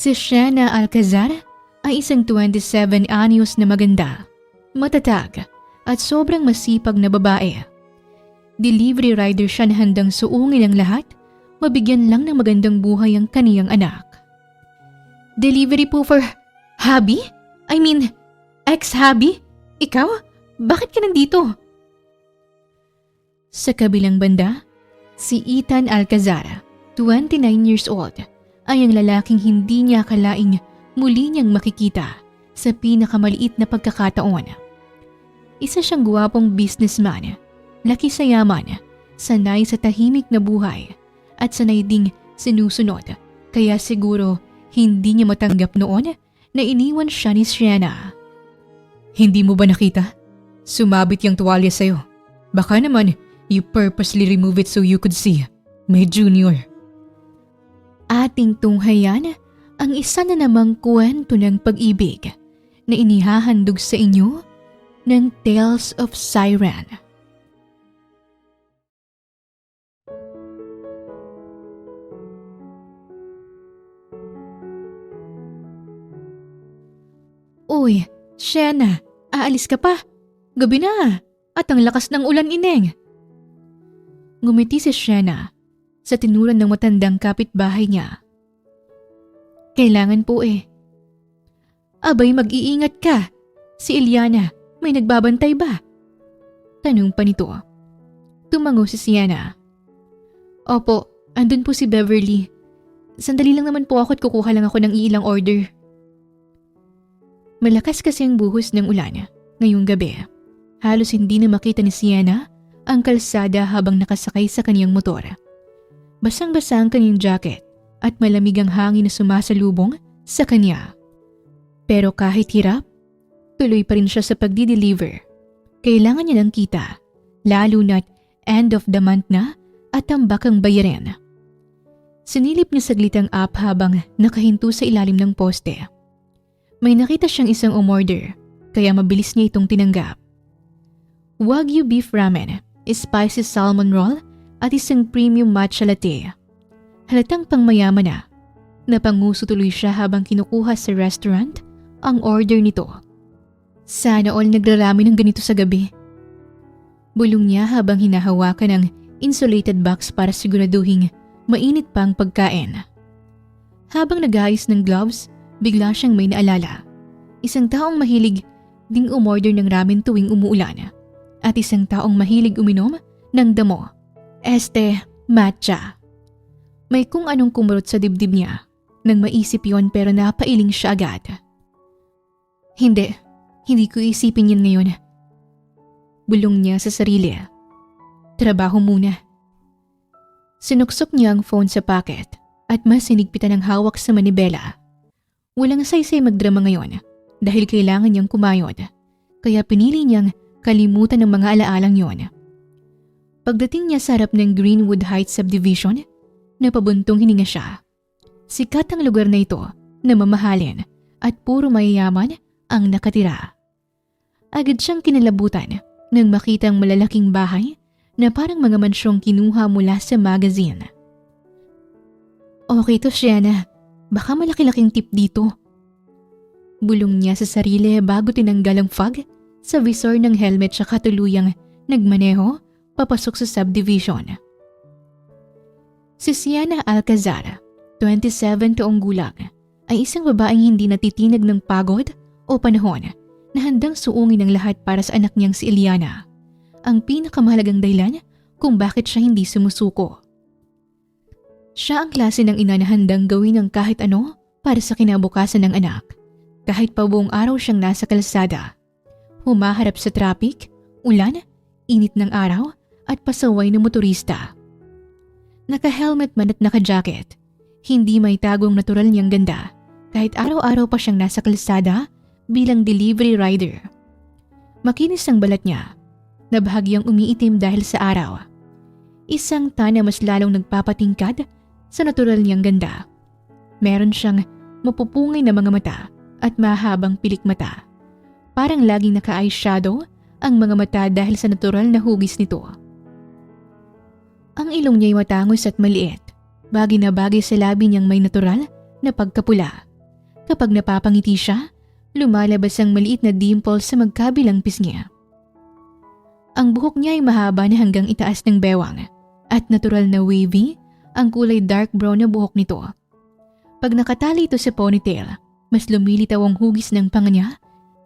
Si Shena Alcazar ay isang 27 anyos na maganda, matatag at sobrang masipag na babae. Delivery rider siya na handang suungin ang lahat, mabigyan lang ng magandang buhay ang kaniyang anak. Delivery po for hubby? I mean, ex-hubby? Ikaw? Bakit ka nandito? Sa kabilang banda, si Ethan Alcazar, 29 years old, ay ang lalaking hindi niya akalaing muli niyang makikita sa pinakamaliit na pagkakataon. Isa siyang guwapong businessman, laki sa yaman, sanay sa tahimik na buhay at sanay ding sinusunod, kaya siguro hindi niya matanggap noon na iniwan siya ni Shena. Hindi mo ba nakita? Sumabit yung tuwalya sa'yo. Baka naman you purposely remove it so you could see. May junior. Ating tunghayan ang isa na namang kwento ng pag-ibig na inihahandog sa inyo ng Tales of Siren. Uy, Shena, aalis ka pa? Gabi na at ang lakas ng ulan, ineng. Ngumiti si Shena sa tinuran ng matandang kapitbahay niya. Kailangan po eh. Abay, mag-iingat ka. Si Eliana, may nagbabantay ba? Tanong pa nito. Tumango si Sienna. Opo, andun po si Beverly. Sandali lang naman po ako at kukuha lang ako ng ilang order. Malakas kasi ang buhos ng ulan ngayong gabi. Halos hindi na makita ni Sienna ang kalsada habang nakasakay sa kaniyang motor. Basang-basa ang kaniyang jacket at malamig ang hangin na sumasalubong sa kanya. Pero kahit hirap, tuloy pa rin siya sa pagdi-deliver. Kailangan niya ng kita, lalo na't end of the month na at tambak ang bayarin. Sinilip niya saglit ang app habang nakahinto sa ilalim ng poste. May nakita siyang isang umorder, kaya mabilis niya itong tinanggap. Wagyu beef ramen, spicy salmon roll at isang premium matcha latte. Halatang pangmayaman na. Napanguso tuloy siya habang kinukuha sa restaurant ang order nito. Sana all nagrarami ng ganito sa gabi. Bulong niya habang hinahawakan ang insulated box para siguraduhin mainit pa ang pagkain. Habang nag-aayos ng gloves, bigla siyang may naalala. Isang taong mahilig ding umorder ng ramen tuwing umuulan at isang taong mahilig uminom ng damo, matcha. May kung anong kumurot sa dibdib niya nang maisip yon pero napailing siya agad. Hindi ko isipin yan ngayon. Bulong niya sa sarili. Trabaho muna. Sinuksok niya ang phone sa pocket at mas sinigpitan ang hawak sa manibela. Walang saysay magdrama ngayon dahil kailangan niyang kumayod, kaya pinili niyang kalimutan ang mga alaalang yon. Pagdating niya sa harap ng Greenwood Heights Subdivision, napabuntong hininga siya. Sikat ang lugar na ito na mamahalin at puro mayayaman ang nakatira. Agad siyang kinalabutan nang makita ang malalaking bahay na parang mga mansyong kinuha mula sa magazine. Okay to, Shena. Baka malaki-laking tip dito. Bulong niya sa sarili bago tinanggal ang fog sa visor ng helmet siya katuluyang nagmaneho papasok sa subdivision. Si Sienna Alcazar, 27 taong gulang, ay isang babaeng hindi natitinag ng pagod o panahon na handang suungin ang lahat para sa anak niyang si Eliana, ang pinakamahalagang dahilan kung bakit siya hindi sumusuko. Siya ang klase ng ina na handang gawin ang kahit ano para sa kinabukasan ng anak, kahit pa buong araw siyang nasa kalsada. Humaharap sa traffic, ulan, init ng araw at pasaway ng motorista. Naka-helmet man at naka-jacket, hindi may tagong natural niyang ganda kahit araw-araw pa siyang nasa kalsada bilang delivery rider. Makinis ang balat niya na bahagyang umiitim dahil sa araw. Isang tana mas lalong nagpapatingkad sa natural niyang ganda. Meron siyang mapupungay na mga mata at mahabang pilik mata. Parang laging naka-eyeshadow ang mga mata dahil sa natural na hugis nito. Ang ilong niya'y matangos at maliit, bagay na bagay sa labi niyang may natural na pagkapula Kapag napapangiti siya, lumalabas ang maliit na dimple sa magkabilang pisngi. Ang buhok niya ay mahaba na hanggang itaas ng bewang at natural na wavy ang kulay dark brown na buhok nito. Pag nakatali ito sa ponytail, mas lumilitaw ang hugis ng panga niya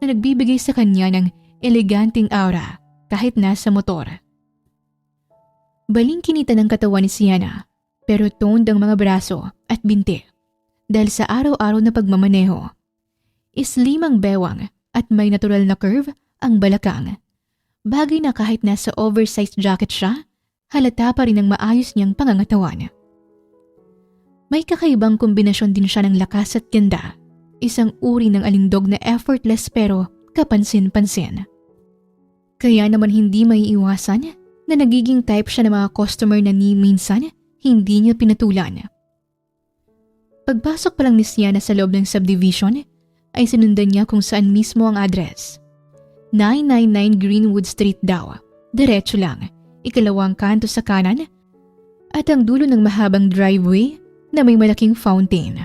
na nagbibigay sa kanya ng eleganting aura kahit nasa motor. Baling-kinita ng katawan ni Sienna pero toned ang mga braso at binti dahil sa araw-araw na pagmamaneho. Slim ang bewang at may natural na curve ang balakang. Bagay na kahit nasa oversized jacket siya, halata pa rin ang maayos niyang pangangatawan. May kakaibang kombinasyon din siya ng lakas at ganda. Isang uri ng alindog na effortless pero kapansin-pansin. Kaya naman hindi may iwasan na nagiging type siya ng mga customer na ni minsan hindi niya pinatulan. Pagpasok pa lang ni Sienna sa loob ng subdivision ay sinundan niya kung saan mismo ang address. 999 Greenwood Street daw. Diretso lang, ikalawang kanto sa kanan at ang dulo ng mahabang driveway na may malaking fountain.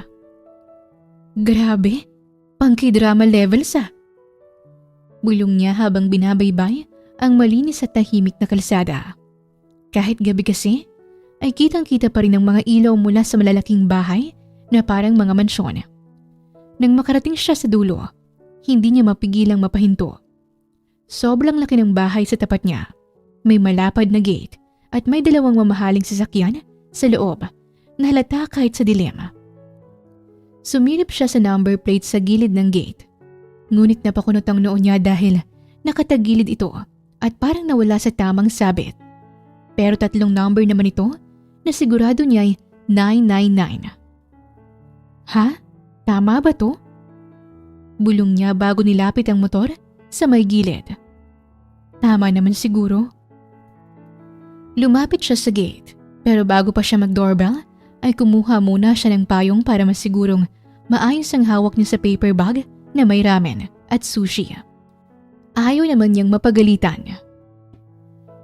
Grabe, pangki-drama levels ah. Bulong niya habang binabaybay ang malinis at tahimik na kalsada. Kahit gabi kasi, ay kitang-kita pa rin ang mga ilaw mula sa malalaking bahay na parang mga mansyon. Nang makarating siya sa dulo, hindi niya mapigilang mapahinto. Sobrang laki ng bahay sa tapat niya. May malapad na gate at may dalawang mamahaling sasakyan sa loob na halata kahit sa dilim. Sumilip siya sa number plate sa gilid ng gate. Ngunit napakunot ang noo niya dahil nakatagilid ito at parang nawala sa tamang sabit. Pero 3 number naman ito na sigurado niya ay 999. Ha? Tama ba to? Bulong niya bago nilapit ang motor sa may gilid. Tama naman siguro. Lumapit siya sa gate pero bago pa siya mag-doorbell ay kumuha muna siya ng payong para masigurong maayos ang hawak niya sa paper bag na may ramen at sushi. Ayaw naman niyang mapagalitan.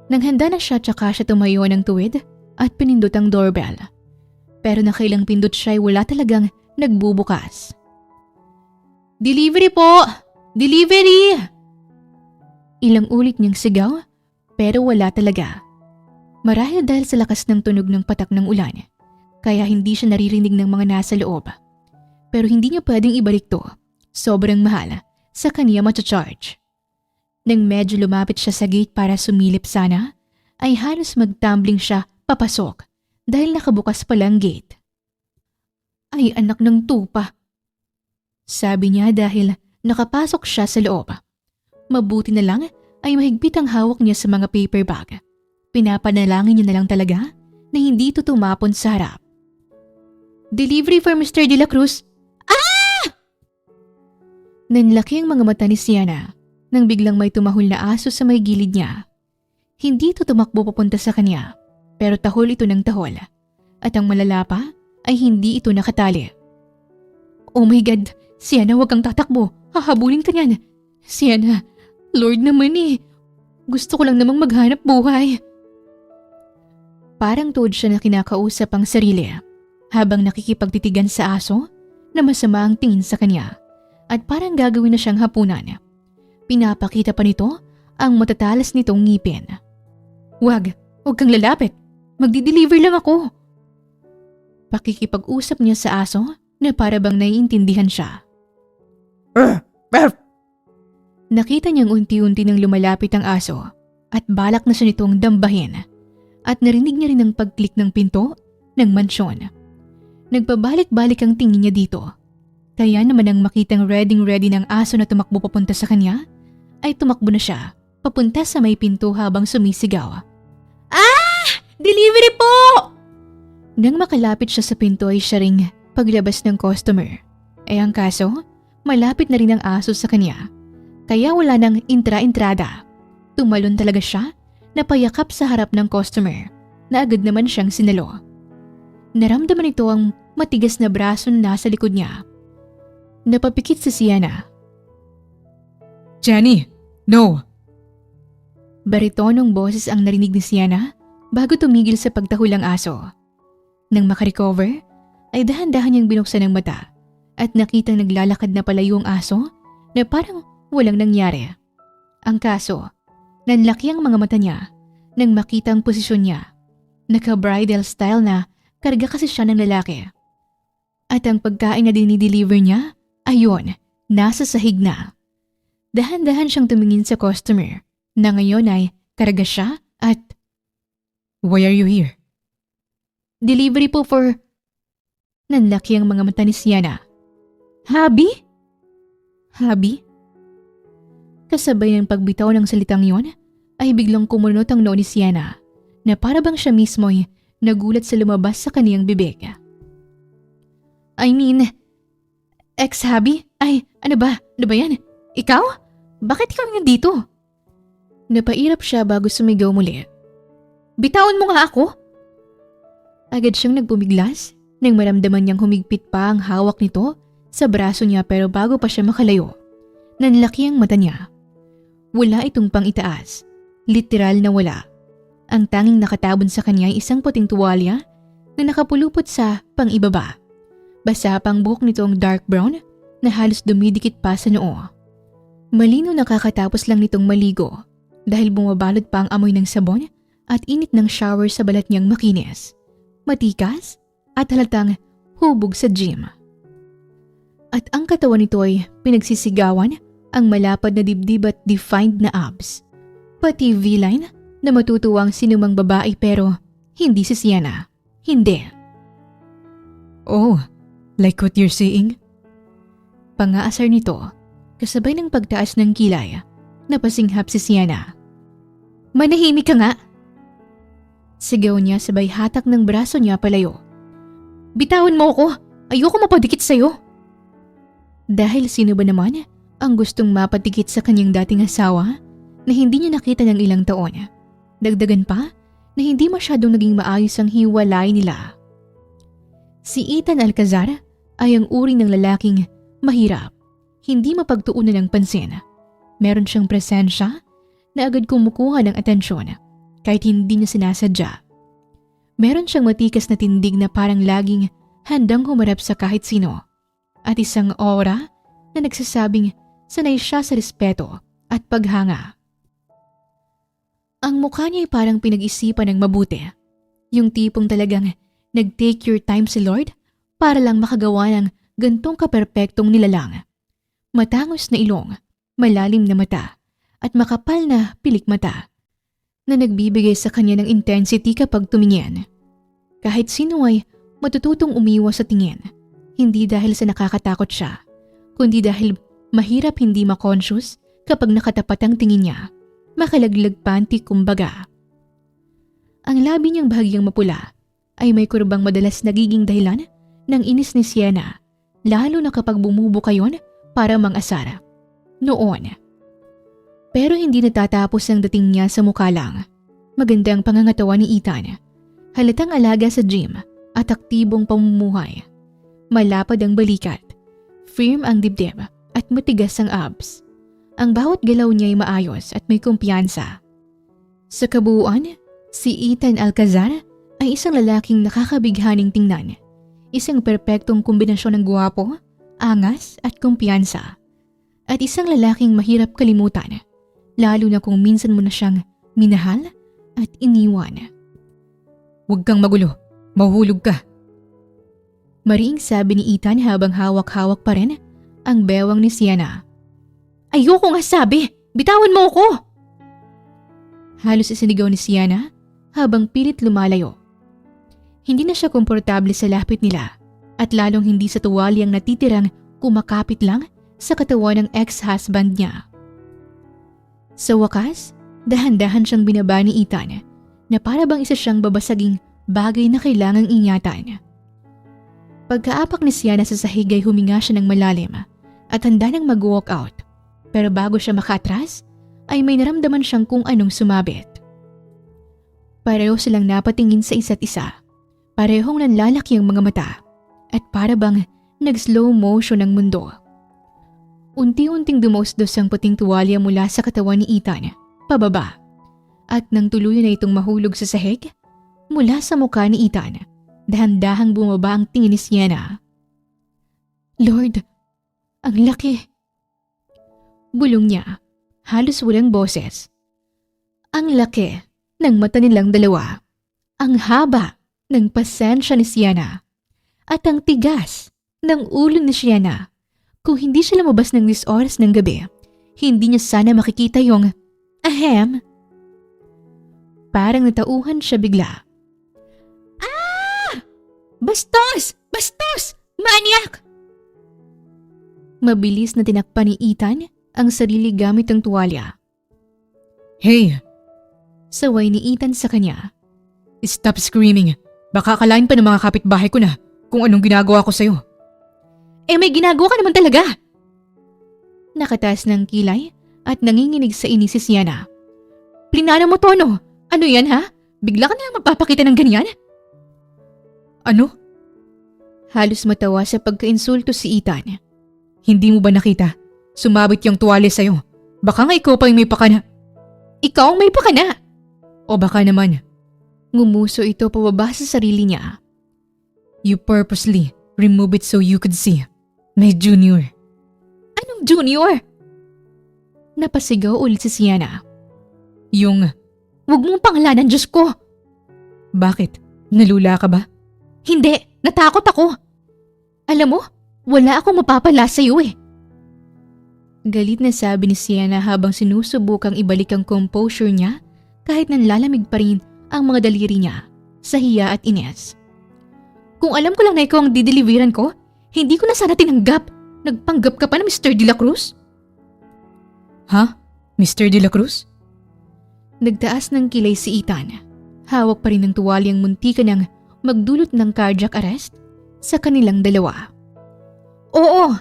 Nang handa na siya tsaka siya tumayo ng tuwid at pinindot ang doorbell. Pero nakailang pindot siya ay wala talagang nagbubukas. Delivery po! Delivery! Ilang ulit niyang sigaw pero wala talaga. Marahil dahil sa lakas ng tunog ng patak ng ulan, kaya hindi siya naririnig ng mga nasa loob. Pero hindi niya pwedeng ibalik to. Sobrang mahal sa kanya matcha-charge. Nang medyo lumapit siya sa gate para sumilip sana, ay halos magtumbling siya papasok dahil nakabukas pala ang gate. Ay anak ng tupa. Sabi niya dahil nakapasok siya sa loob. Mabuti na lang ay mahigpit ang hawak niya sa mga paper bag. Pinapanalangin niya na lang talaga na hindi ito tumapon sa harap. Delivery for Mr. De La Cruz. Ah! Nanlaki ang mga mata ni Sienna nang biglang may tumahol na aso sa may gilid niya. Hindi ito tumakbo papunta sa kanya pero tahol ito ng tahol at ang malala pa ay hindi ito nakatali. Oh my God! Sienna, huwag kang tatakbo. Hahabulin ka niyan. Sienna, Lord naman eh. Gusto ko lang namang maghanap buhay. Parang tuod siya na kinakausap ang sarili habang nakikipagtitigan sa aso na masama ang tingin sa kanya at parang gagawin na siyang hapunan. Pinapakita pa nito ang matatalas nitong ngipin. Huwag kang lalapit. Magdi-deliver lang ako. Pakikipag-usap niya sa aso na para bang naiintindihan siya. Nakita niyang unti-unti nang lumalapit ang aso at balak na siya nitong dambahin at narinig niya rin ang pag-click ng pinto ng mansyon. Nagpabalik-balik ang tingin niya dito. Kaya naman nang makitang ready ng aso na tumakbo papunta sa kanya, ay tumakbo na siya papunta sa may pinto habang sumisigaw. Ah! Delivery po! Nang makalapit siya sa pinto ay siya ring paglabas ng customer. Ang kaso, malapit na rin ang aso sa kanya. Kaya wala nang intra-entrada. Tumalon talaga siya na payakap sa harap ng customer na agad naman siyang sinalo. Naramdaman ito ang matigas na braso na nasa likod niya. Napapikit si Sienna. Jenny, no! Baritonong boses ang narinig ni Sienna bago tumigil sa pagtahol ang aso. Nang makarecover, ay dahan-dahan niyang binuksan ang mata at nakitang naglalakad na palayo ang aso na parang walang nangyari. Ang kaso, nanlaki ang mga mata niya nang makita ang posisyon niya. Naka-bridal style na karga kasi siya ng lalaki. At ang pagkain na dinideliver niya, ayon, nasa sahig na. Dahan-dahan siyang tumingin sa customer na ngayon ay karga siya at, "Why are you here?" "Delivery po for..." Nanlaki ang mga mata ni Sienna. "Hubby?" "Hubby?" Kasabay ng pagbitaw ng salitang yon, ay biglang kumunot ang noo ni Sienna na para bang siya mismo ay nagulat sa lumabas sa kaniyang bibig. "I mean, ex-hubby? Ay, ano ba? Ano ba yan? Ikaw? Bakit ikaw nandito?" Napairap siya bago sumigaw muli. "Bitawan mo nga ako!" Agad siyang nagpumiglas nang maramdaman niyang humigpit pa ang hawak nito sa braso niya, pero bago pa siya makalayo, nanlaki ang mata niya. Wala itong pang-itaas. Literal na wala. Ang tanging nakatabon sa kanya ay isang puting tuwalya na nakapulupot sa pang-ibaba. Basa pang buhok nito ang dark brown na halos dumidikit pa sa noo. Malino nakakatapos lang nitong maligo dahil bumabalot pa ang amoy ng sabon at init ng shower sa balat niyang makinis, matikas at halatang hubog sa gym. At ang katawan nito ay pinagsisigawan ang malapad na dibdib at defined na abs. Pati V-line na matutuwang sinumang babae, pero hindi si Sienna. Hindi. "Oh, like what you're saying?" Pangaasar nito, kasabay ng pagtaas ng kilay, napasinghap si Sienna. "Manahimik ka nga!" Sigaw niya sabay hatak ng braso niya palayo. "Bitawan mo ako! Ayoko mapadikit sa'yo!" Dahil sino ba naman ang gustong mapadikit sa kanyang dating asawa na hindi niya nakita ng ilang taon? Dagdagan pa na hindi masyadong naging maayos ang hiwalay nila. Si Ethan Alcazar ay ang uri ng lalaking mahirap, hindi mapagtuunan ng pansin. Meron siyang presensya na agad kumukuha ng atensyon kahit hindi niya sinasadya. Meron siyang matikas na tindig na parang laging handang humarap sa kahit sino, at isang aura na nagsasabing sanay siya sa respeto at paghanga. Ang mukha niya ay parang pinag-isipan ng mabuti. Yung tipong talagang nag-take your time si Lord para lang makagawa ng gantong kaperpektong nilalang. Matangos na ilong, malalim na mata, at makapal na pilik mata na nagbibigay sa kanya ng intensity kapag tumingin. Kahit sino ay matututong umiwas sa tingin, hindi dahil sa nakakatakot siya, kundi dahil mahirap hindi ma-conscious kapag nakatapat ang tingin niya. Makalaglag panty kumbaga. Ang labi niyang bahagyang mapula ay may kurbang madalas nagiging dahilan ng inis ni Sienna, lalo na kapag bumubuka yon para mang-asar. Noon. Pero hindi natatapos ang dating niya sa mukha lang. Magandang pangangatawan ni Ethan. Halatang alaga sa gym at aktibong pamumuhay. Malapad ang balikat, firm ang dibdib at matigas ang abs. Ang bawat galaw niya ay maayos at may kumpiyansa. Sa kabuuan, si Ethan Alcazar ay isang lalaking nakakabighaning tingnan. Isang perpektong kombinasyon ng guwapo, angas at kumpiyansa. At isang lalaking mahirap kalimutan, lalo na kung minsan mo na siyang minahal at iniwan. "Huwag kang magulo, mahuhulog ka." Mariing sabi ni Ethan habang hawak-hawak pa rin ang bewang ni Sienna. "Ayoko nga sabi! Bitawan mo ako!" Halos isinigaw ni Sienna habang pilit lumalayo. Hindi na siya komportable sa lapit nila at lalong hindi sa tuwalyang natitirang kumakapit lang sa katawan ng ex-husband niya. Sa wakas, dahan-dahan siyang binaba ni Ethan na para bang isa siyang babasaging bagay na kailangang ingatan. Pagkaapak ni Sienna sa sahig ay huminga siya ng malalim at handa nang mag-walk out. Pero bago siya makatras, ay may naramdaman siyang kung anong sumabit. Pareho silang napatingin sa isa't isa. Parehong nanlalaki ang mga mata at para bang nag-slow motion ang mundo. Unti-unting dumausdos ang puting tuwalya mula sa katawan ni Ethan, pababa. At nang tuluyan na itong mahulog sa sahig, mula sa mukha ni Ethan, dahan-dahang bumaba ang tingin ni Sienna. Lord, ang laki. Bulong niya, halos walang boses. Ang laki ng mata nilang dalawa. Ang haba ng pasensya ni Sienna. At ang tigas ng ulo ni Sienna. Kung hindi siya lumabas ng 10 oras ng gabi, hindi niya sana makikita yung ahem. Parang natauhan siya bigla. Ah! Bastos! Bastos! Maniac! Mabilis na tinakpan ni Ethan ang sarili gamit ang tuwalya. Hey! Saway ni Ethan sa kanya. Stop screaming. Baka akalain pa ng mga kapitbahay ko na kung anong ginagawa ko sa'yo. May ginagawa ka naman talaga! Nakataas ng kilay at nanginginig sa inis si Sienna. Plinano mo to, no? Ano yan, ha? Bigla ka na magpapakita ng ganyan? Ano? Halos matawa sa pagkainsulto si Ethan. Hindi mo ba nakita? Sumabit yung tuwalya sa'yo. Baka nga ikaw pa yung may pakana. Ikaw ang may pakana! O baka naman, Ngumuso ito pababa sa sarili niya. you purposely remove it so you could see. May junior. Anong junior? Napasigaw ulit si Sienna. Yung, Huwag mong pangalanan, Diyos ko! bakit? Nalula ka ba? Hindi, natakot ako. Alam mo, wala akong mapapala sa iyo eh. Galit na sabi ni Sienna habang sinusubukang ibalik ang composure niya kahit nanlalamig pa rin ang mga daliri niya sa hiya at ines. Kung alam ko lang na ikaw ang dideliveran ko, hindi ko na sana tinanggap. Nagpanggap ka pa na Mr. De La Cruz? Ha? Mr. De La Cruz? Nagtaas ng kilay si Ethan. Hawak pa rin ng tuwalyang muntika ng magdulot ng cardiac arrest sa kanilang dalawa. Oo,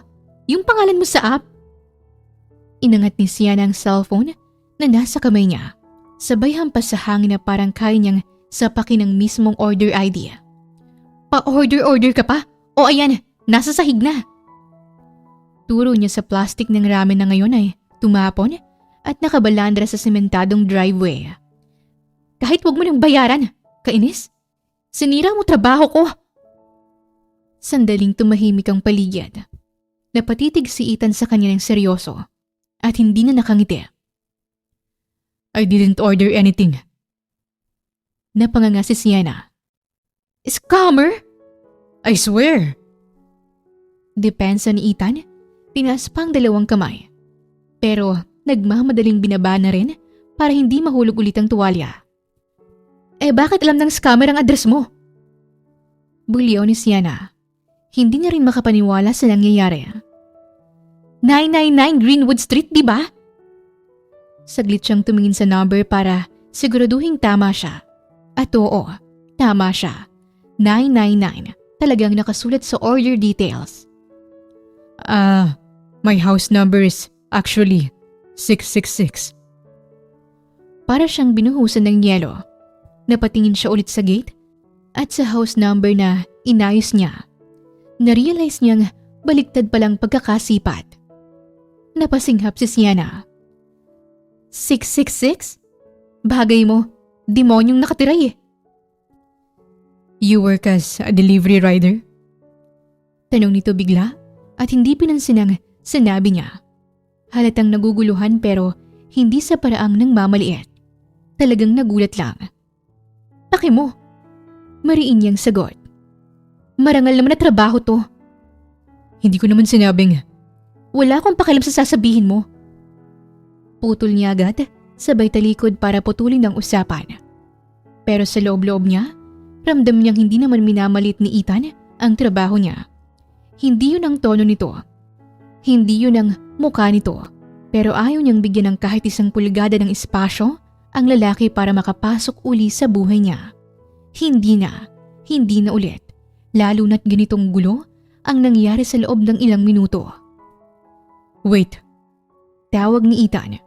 yung pangalan mo sa app. Inangat ni Sienna ang cellphone na nasa kamay niya. Sabay hampas sa hangin na parang kaya niyang sapakin ng mismong order ID. Pa-order ka pa? O ayan, nasa sahig na. Turo niya sa plastic ng ramen na ngayon ay tumapon at nakabalandra sa sementadong driveway. Kahit wag mo nang bayaran, kainis? Sinira mo trabaho ko. Sandaling tumahimik ang paligid. Napatitig si Ethan sa kanya ng seryoso at hindi na nakangiti. I didn't order anything. Napanganga si Sienna. Scammer? I swear. Depensa ni Ethan, tinaas pa ang dalawang kamay. Pero nagmamadaling binaba na rin para hindi mahulog ulit ang tuwalya. Bakit alam ng scammer ang address mo? Bulyaw ni Sienna. Hindi niya rin makapaniwala sa nangyayari. 999 Greenwood Street, di ba? Saglit siyang tumingin sa number para siguraduhin tama siya. At oo, tama siya. 999. Talagang nakasulat sa order details. My house number is actually 666. Para siyang binuhusan ng yelo. Napatingin siya ulit sa gate at sa house number na inayos niya. Narealize niyang baliktad palang pagkakasipat. Napasinghap si Sienna. 666? Bagay mo, demonyong nakatira eh. You work as a delivery rider? Tanong nito bigla at hindi pinansin ang sinabi niya. Halatang naguguluhan pero hindi sa paraang nang mamaliit. Talagang nagulat lang. Paki mo. Mariin niyang sagot. Marangal naman na trabaho to. Hindi ko naman sinabing. Wala akong pakialam sa sasabihin mo. Putol niya agad, sabay talikod para putulin ang usapan. Pero sa loob-loob niya, ramdam niyang hindi naman minamalit ni Ethan ang trabaho niya. Hindi yun ang tono nito. Hindi yun ang mukha nito. Pero ayaw niyang bigyan ng kahit isang pulgada ng espasyo ang lalaki para makapasok uli sa buhay niya. Hindi na ulit. Lalo na't ganitong gulo ang nangyari sa loob ng ilang minuto. Wait. Tawag ni Ethan.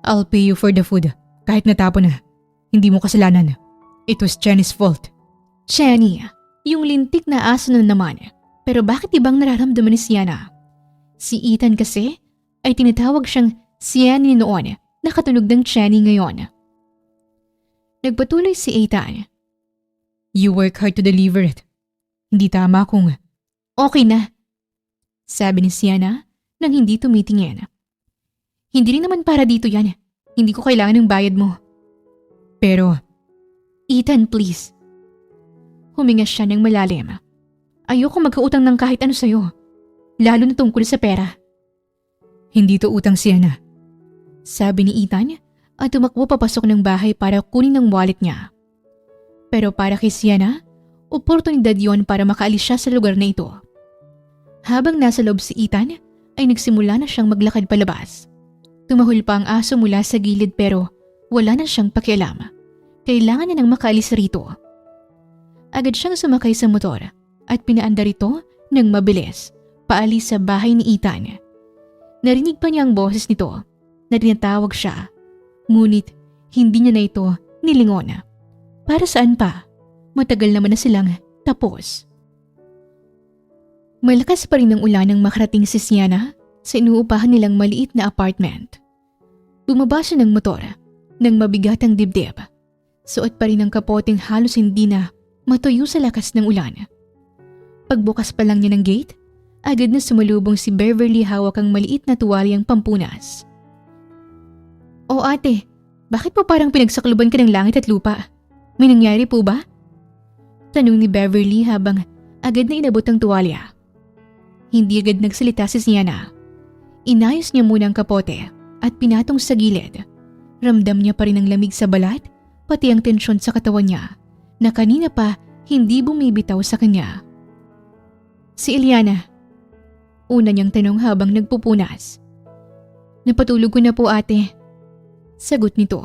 I'll pay you for the food. Kahit natapon na. Hindi mo kasalanan. It was Jenny's fault. Jenny, yung lintik na aso na naman. Pero bakit ibang nararamdaman ni Sienna? Si Ethan kasi ay tinatawag siyang Sienny noon na katunog ng Jenny ngayon. Nagpatuloy si Ethan. You work hard to deliver it. Hindi tama kung... Okay na. Sabi ni Sienna nang hindi tumitingin. Hindi rin naman para dito yan. Hindi ko kailangan ng bayad mo. Pero, Ethan, please. Huminga siya ng malalim. Ayoko magkautang ng kahit ano sa'yo. Lalo na tungkol sa pera. hindi to utang, Sienna. Sabi ni Ethan at tumakbo papasok ng bahay para kunin ang wallet niya. Pero para kay Sienna, oportunidad yon para makaalis siya sa lugar na ito. Habang nasa loob si Ethan, ay nagsimula na siyang maglakad palabas. Tumahol pa ang aso mula sa gilid pero wala na siyang pakialam. Kailangan niya nang makaalis rito. Agad siyang sumakay sa motor at pinaandar ito ng mabilis paalis sa bahay ni Ethan. Narinig pa niya ang boses nito na tinatawag siya. Ngunit hindi niya na ito nilingon. Para saan pa? Matagal naman na silang tapos. Malakas pa rin ang ulan nang makarating si Sienna sa inuupahan nilang maliit na apartment. Bumaba siya ng motor nang mabigat ang dibdib. Suot pa rin ang kapoteng halos hindi na matuyo sa lakas ng ulan. Pagbukas pa lang niya ng gate, agad na sumalubong si Beverly hawak ang maliit na tuwalyang pampunas. O ate, bakit po parang pinagsakluban ka ng langit at lupa? May nangyari po ba? Tanong ni Beverly habang agad na inabot ang tuwalya. Hindi agad nagsalita si Sienna. Inayos niya muna ang kapote at pinatong sa gilid. Ramdam niya pa rin ang lamig sa balat, pati ang tensyon sa katawan niya na kanina pa hindi bumibitaw sa kanya. Si Eliana. Una niyang tanong habang nagpupunas. Napatulog ko na po ate. Sagot nito.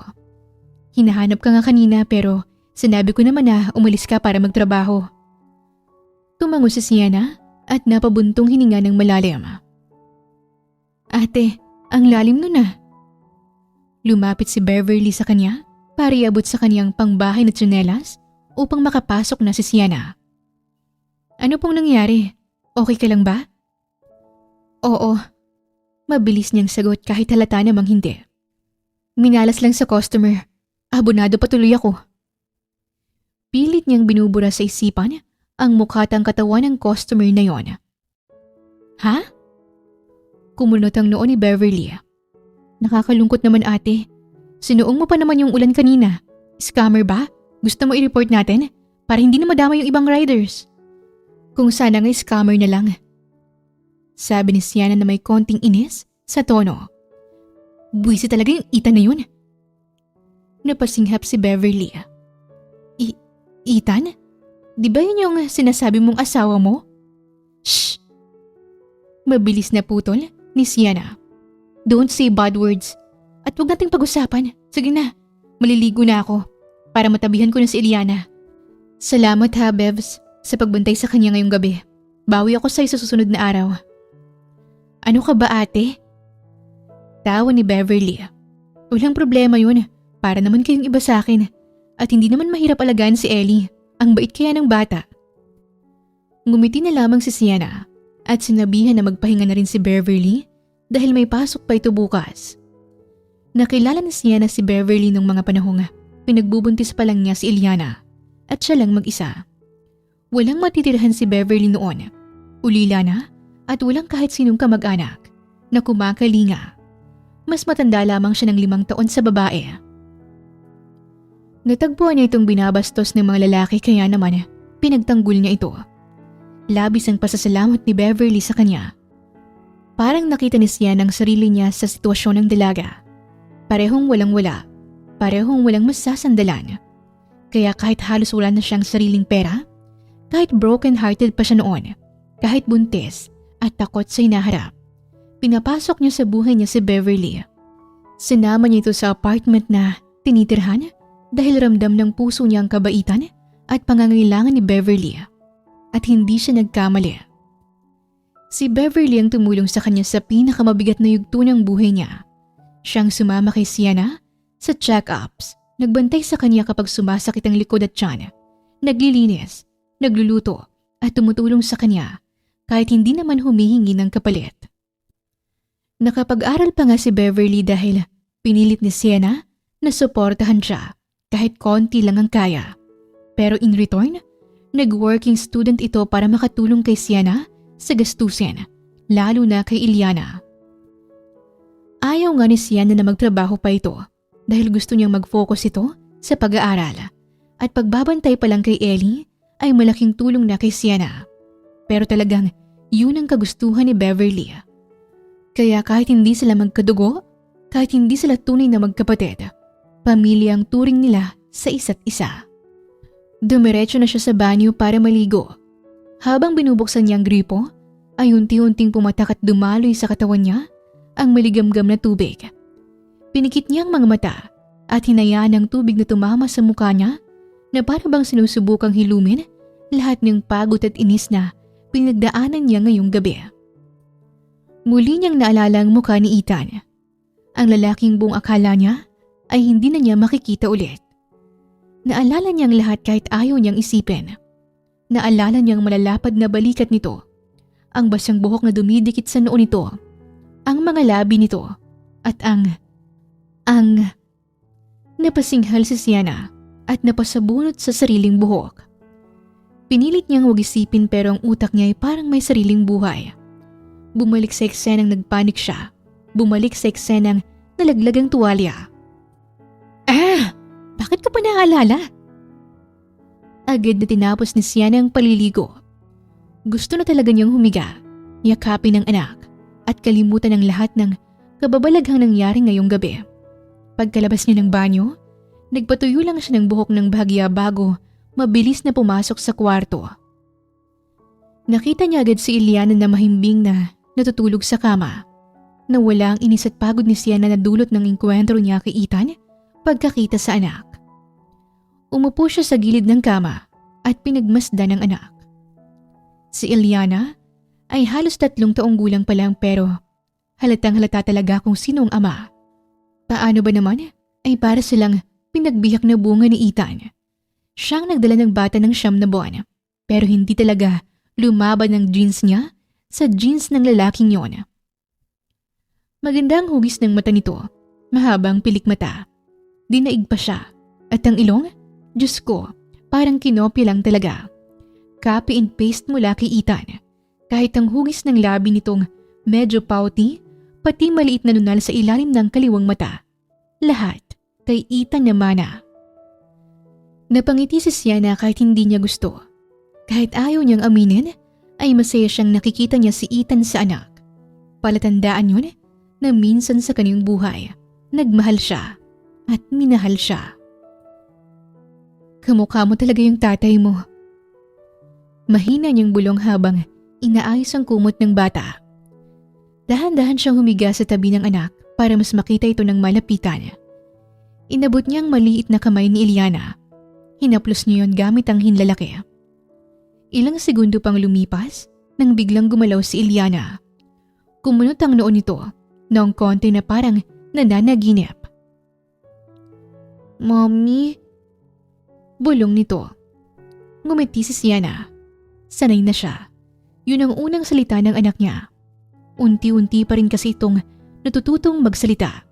Hinahanap ka nga kanina pero sinabi ko naman na umalis ka para magtrabaho. Tumango si Sienna at napabuntong hininga ng malalim. Ate, ang lalim nun ah. Lumapit si Beverly sa kanya para iabot sa kanyang pangbahay na tsinelas upang makapasok na si Sienna. Ano pong nangyari? Okay ka lang ba? Oo. Mabilis niyang sagot kahit halata namang hindi. Minalas lang sa customer. Abonado patuloy ako. Pilit niyang binubura sa isipan ang mukhatang katawan ng customer na yon. Ha? Kumunot ang noo ni Beverly. Nakakalungkot naman ate. Sinuong mo pa naman yung ulan kanina. Scammer ba? Gusto mo i-report natin? Para hindi na madama yung ibang riders. Kung sana nga scammer na lang. Sabi ni Sienna na may konting inis sa tono. Buwisi talaga yung Ethan na yun. Napasinghap si Beverly. Ethan? Di ba yun yung sinasabi mong asawa mo? Shh! Mabilis na putol ni Sienna. Don't say bad words. At huwag nating pag-usapan. Sige na, maliligo na ako para matabihan ko na si Eliana. Salamat ha, Bevs, sa pagbantay sa kanya ngayong gabi. Bawi ako sa'yo sa susunod na araw. Ano ka ba ate? Tawa ni Beverly. Walang problema yun. Para naman kayong iba sa akin. At hindi naman mahirap alagaan si Ellie. Ang bait kaya ng bata. Ngumiti na lamang si Sienna at sinabihan na magpahinga na rin si Beverly dahil may pasok pa ito bukas. Nakilala ni Sienna si Beverly nung mga panahong pinagbubuntis pa lang niya si Eliana at siya lang mag-isa. Walang matitirahan si Beverly noon. Ulila na at walang kahit sinong kamag-anak na kumakalinga. Mas matanda lamang siya ng 5 taon sa babae. Natagpuan niya itong binabastos ng mga lalaki kaya naman pinagtanggol niya ito. Labis ang pasasalamat ni Beverly sa kanya. Parang nakita ni Sienna ang sarili niya sa sitwasyon ng dalaga. Parehong walang-wala, parehong walang masasandalan. Kaya kahit halos wala na siyang sariling pera, kahit broken-hearted pa siya noon, kahit buntis at takot sa hinaharap, pinapasok niya sa buhay niya si Beverly. Sinama niya ito sa apartment na tinitirhan dahil ramdam ng puso niya ang kabaitan at pangangailangan ni Beverly. At hindi siya nagkamali. Si Beverly ang tumulong sa kanya sa pinakamabigat na yugto ng buhay niya. Siyang sumama kay Sienna sa check-ups, nagbantay sa kanya kapag sumasakit ang likod at tiyan, naglilinis, nagluluto at tumutulong sa kanya kahit hindi naman humihingi ng kapalit. Nakapag-aral pa nga si Beverly dahil pinilit ni Sienna na suportahan siya kahit konti lang ang kaya. Pero in return, nag-working student ito para makatulong kay Sienna sa gastusin lalo na kay Iliana. Ayaw nga ni Sienna na magtrabaho pa ito dahil gusto niyang mag-focus ito sa pag-aaral at pagbabantay pa lang kay Ellie ay malaking tulong na kay Sienna. Pero talagang yun ang kagustuhan ni Beverly. Kaya kahit hindi sila magkadugo, kahit hindi sila tunay na magkapatid, pamilya ang turing nila sa isa't isa. Dumiretso na siya sa banyo para maligo. Habang binubuksan niya ang gripo, ay unti-unting pumatak at dumaloy sa katawan niya ang maligamgam na tubig. Pinikit niya ang mga mata at hinayaan ang tubig na tumama sa mukha niya na para bang sinusubukang hilumin lahat ng pagod at inis na pinagdaanan niya ngayong gabi. Muli niyang naalala ang mukha ni Ethan. Ang lalaking buong akala niya ay hindi na niya makikita ulit. Naalala niyang lahat kahit ayaw niyang isipin. Naalala niyang malalapad na balikat nito, ang basang buhok na dumidikit sa noo nito, ang mga labi nito, at ang napasinghal si Sienna at napasabunot sa sariling buhok. Pinilit niyang huwag isipin pero ang utak niya ay parang may sariling buhay. Bumalik sa eksenang nagpanik siya. Bumalik sa eksenang nalaglag ang tuwalya. Bakit ko pa naaalala? Agad na tinapos ni Sienna ang paliligo. Gusto na talaga niyang humiga, yakapin ang anak, at kalimutan ang lahat ng kababalaghang nangyari ngayong gabi. Pagkalabas niya ng banyo, nagpatuyo lang siya ng buhok ng bahagya bago mabilis na pumasok sa kwarto. Nakita niya agad si Iliana na mahimbing na natutulog sa kama. Nawala ang inis at pagod ni Sienna na dulot ng engkwentro niya kay Ethan pagkakita sa anak. Umupo siya sa gilid ng kama at pinagmasdan ang anak. Si Iliana ay halos 3 taong gulang pa lang pero halatang halata talaga kung sino ang ama. Paano ba naman ay para silang pinagbiyak na bunga ni Ethan. Siyang nagdala ng bata ng 9 na buwan pero hindi talaga lumaban ang jeans niya sa jeans ng lalaking yon. Magandang hugis ng mata nito, mahabang pilik mata. Dinaig pa siya at ang ilong, Diyos ko, parang kinopya lang talaga. Copy and paste mula kay Ethan. Kahit ang hugis ng labi nitong medyo pouty, pati maliit na nunal sa ilalim ng kaliwang mata. Lahat kay Ethan naman na. Napangiti si Sienna kahit hindi niya gusto. Kahit ayaw niyang aminin, ay masaya siyang nakikita niya si Ethan sa anak. Palatandaan yun na minsan sa kanyang buhay, nagmahal siya at minahal siya. Kamukha mo talaga yung tatay mo. Mahina niyang bulong habang inaayos ang kumot ng bata. Dahan-dahan siyang humiga sa tabi ng anak para mas makita ito ng malapitan. Inabot niya ang maliit na kamay ni Iliana. Hinaplos niya yon gamit ang hinlalaki. Ilang segundo pang lumipas nang biglang gumalaw si Iliana. Kumunot ang noo nito noong konti na parang nananaginip. Mommy? Bulong nito. Ngumiti si Sienna. Sanay na siya. Yun ang unang salita ng anak niya. Unti-unti pa rin kasi itong natututong magsalita.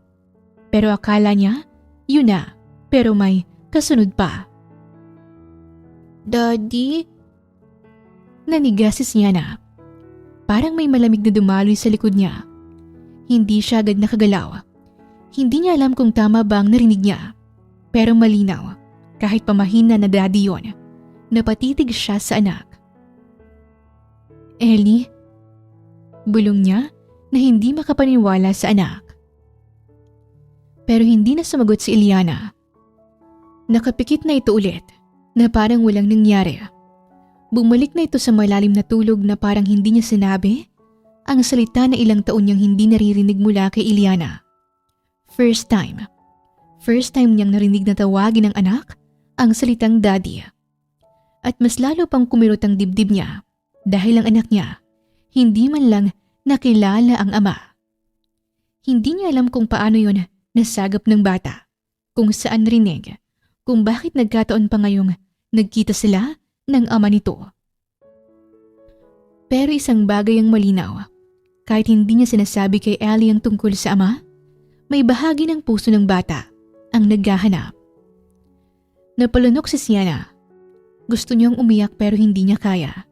Pero akala niya, yun na, pero may kasunod pa. Daddy? Naniga si Sienna. Parang may malamig na dumaloy sa likod niya. Hindi siya agad nakagalaw. Hindi niya alam kung tama ba ang narinig niya. Pero malinaw, kahit pamahina na daddy yon, napatitig siya sa anak. Ellie? Bulong niya na hindi makapaniwala sa anak. Pero hindi na sumagot si Iliana. Nakapikit na ito ulit na parang walang nangyari. Bumalik na ito sa malalim na tulog na parang hindi niya sinabi ang salita na ilang taon niyang hindi naririnig mula kay Iliana. First time niyang narinig na tawagin ng anak ang salitang daddy. At mas lalo pang kumirot ang dibdib niya dahil ang anak niya hindi man lang nakilala ang ama. Hindi niya alam kung paano yon nasagap ng bata, kung saan rinig, kung bakit nagkataon pa ngayong nagkita sila ng ama nito. Pero isang bagay ang malinaw. Kahit hindi niya sinasabi kay Ellie ang tungkol sa ama, may bahagi ng puso ng bata ang naghahanap. Napalunok si Sienna. Gusto niyang umiyak pero hindi niya kaya.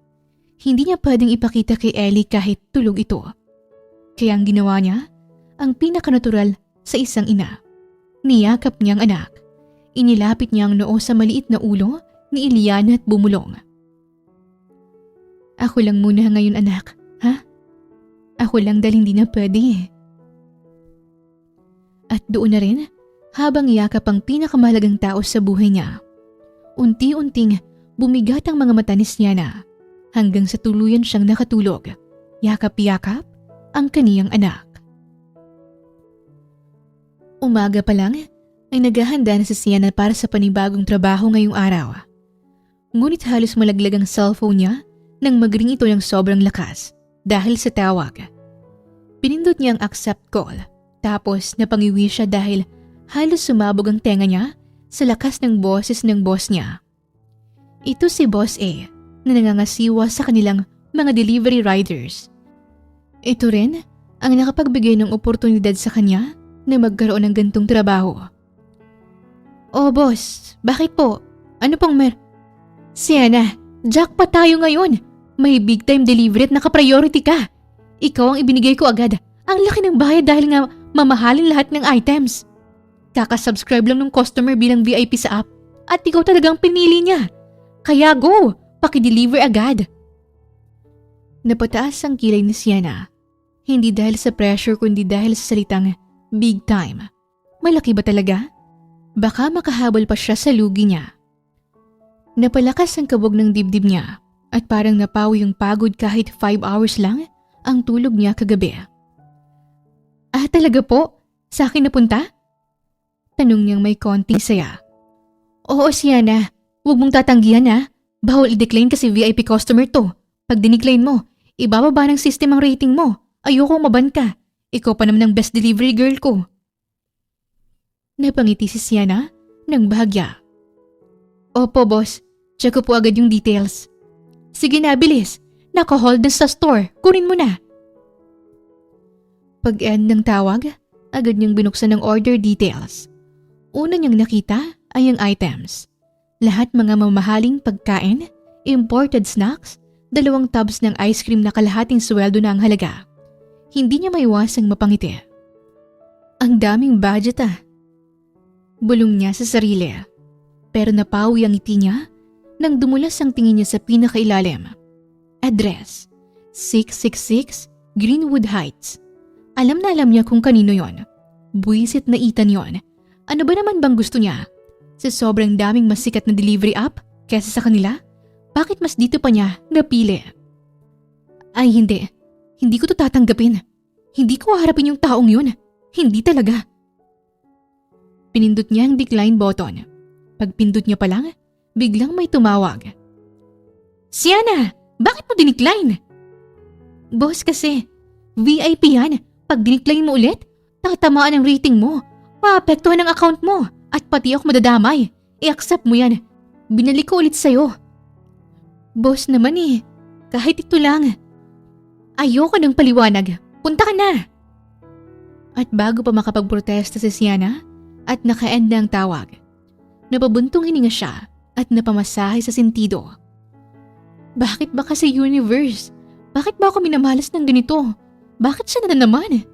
Hindi niya pwedeng ipakita kay Ellie kahit tulog ito. Kaya ang ginawa niya, ang pinakanatural sa isang ina. Niyakap niya ang anak. Inilapit niya ang noo sa maliit na ulo ni Iliana at bumulong. Ako lang muna ngayon anak, ha? Ako lang dahil hindi na pwede. At doon na rin, habang yakap ang pinakamahalagang tao sa buhay niya. Unti-unting bumigat ang mga mata ni Sienna hanggang sa tuluyan siyang nakatulog. Yakap-yakap ang kaniyang anak. Umaga pa lang ay naghahanda na si Sienna para sa panibagong trabaho ngayong araw. Ngunit halos malaglag ang cellphone niya nang magring ito ng sobrang lakas dahil sa tawag. Pinindot niya ang accept call tapos napangiwi siya dahil halos sumabog ang tenga niya sa lakas ng boses ng boss niya. Ito si Boss A na nangangasiwa sa kanilang mga delivery riders. Ito rin ang nakapagbigay ng oportunidad sa kanya na magkaroon ng gantong trabaho. Oh boss, bakit po? Ano pong Sienna, jackpot tayo ngayon. May big time delivery at naka-priority ka. Ikaw ang ibinigay ko agad. Ang laki ng bayad dahil nga mamahalin lahat ng items. Kakasubscribe lang ng customer bilang VIP sa app at ikaw talagang pinili niya. Kaya go, paki-deliver agad. Napataas ang kilay ni Sienna. Hindi dahil sa pressure kundi dahil sa salitang big time. Malaki ba talaga? Baka makahabol pa siya sa lugi niya. Napalakas ang kabog ng dibdib niya at parang napawi yung pagod kahit 5 hours lang ang tulog niya kagabi. Ah, talaga po? Sa akin napunta? Tanong niyang may konting saya. Oo, Sienna. Huwag mong tatanggihan ha. Bawal i-decline kasi VIP customer to. Pag dinecline mo, ibababa ng system ang rating mo. Ayoko maban ka. Ikaw pa naman ang best delivery girl ko. Napangiti si Sienna ng bahagya. Opo, boss. Check ko po agad yung details. Sige na, bilis. Naka-hold na sa store. Kunin mo na. Pag-end ng tawag, agad niyang binuksan ang order details. Una niyang nakita ay ang items. Lahat mga mamahaling pagkain, imported snacks, 2 tubs ng ice cream na kalahating sweldo na ang halaga. Hindi niya maiwasang mapangiti. Ang daming budget ah. Bulong niya sa sarili. Pero napawi ang ngiti niya nang dumulas ang tingin niya sa pinakailalim. Address, 666 Greenwood Heights. Alam na alam niya kung kanino yon. Buwisit na Ethan yon. Ano ba naman bang gusto niya? Sa sobrang daming mas sikat na delivery app kesa sa kanila? Bakit mas dito pa niya napili? Ay hindi. Hindi ko to tatanggapin. Hindi ko haharapin yung taong yun. Hindi talaga. Pinindot niya ang decline button. Pagpindot niya pa lang, biglang may tumawag. Sienna! Bakit mo dinecline? Boss kasi, VIP yan. Pag dinecline mo ulit, tatamaan ang rating mo. Maapektuhan ang account mo. At pati ako madadamay. I-accept mo yan. Binalik ko ulit sa'yo. Boss naman eh. Kahit ito lang. Ayoko ng paliwanag. Punta ka na. At bago pa makapagprotesta si Sienna at naka-end na ang tawag, napabuntong hininga siya at napamasahe sa sentido. Bakit ba kasi universe? Bakit ba ako minamalas ng ganito? Bakit siya na naman?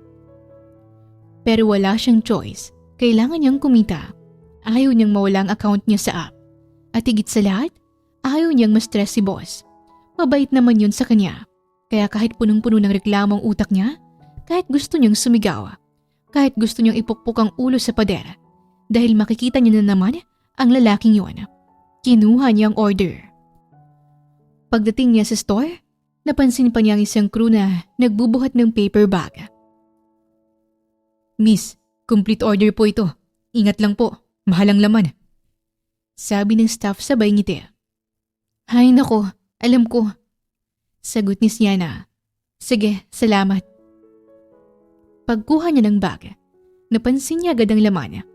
Pero wala siyang choice. Kailangan niyang kumita. Ayaw niyang mawala ang account niya sa app. At higit sa lahat, ayaw niyang ma-stress si boss. Mabait naman yun sa kanya. Kaya kahit punong-puno ng reklamo ang utak niya, kahit gusto niyang sumigaw, kahit gusto niyang ipukpok ang ulo sa pader, dahil makikita niya na naman ang lalaking yun, kinuha niya ang order. Pagdating niya sa store, napansin pa niya ang isang crew na nagbubuhat ng paper bag. Miss, complete order po ito. Ingat lang po. Mahal ang laman. Sabi ng staff sabay ngiti. Hay nako, alam ko. Sagot ni Sienna. Sige, salamat. Pagkuha niya ng bag, napansin niya agad ang laman.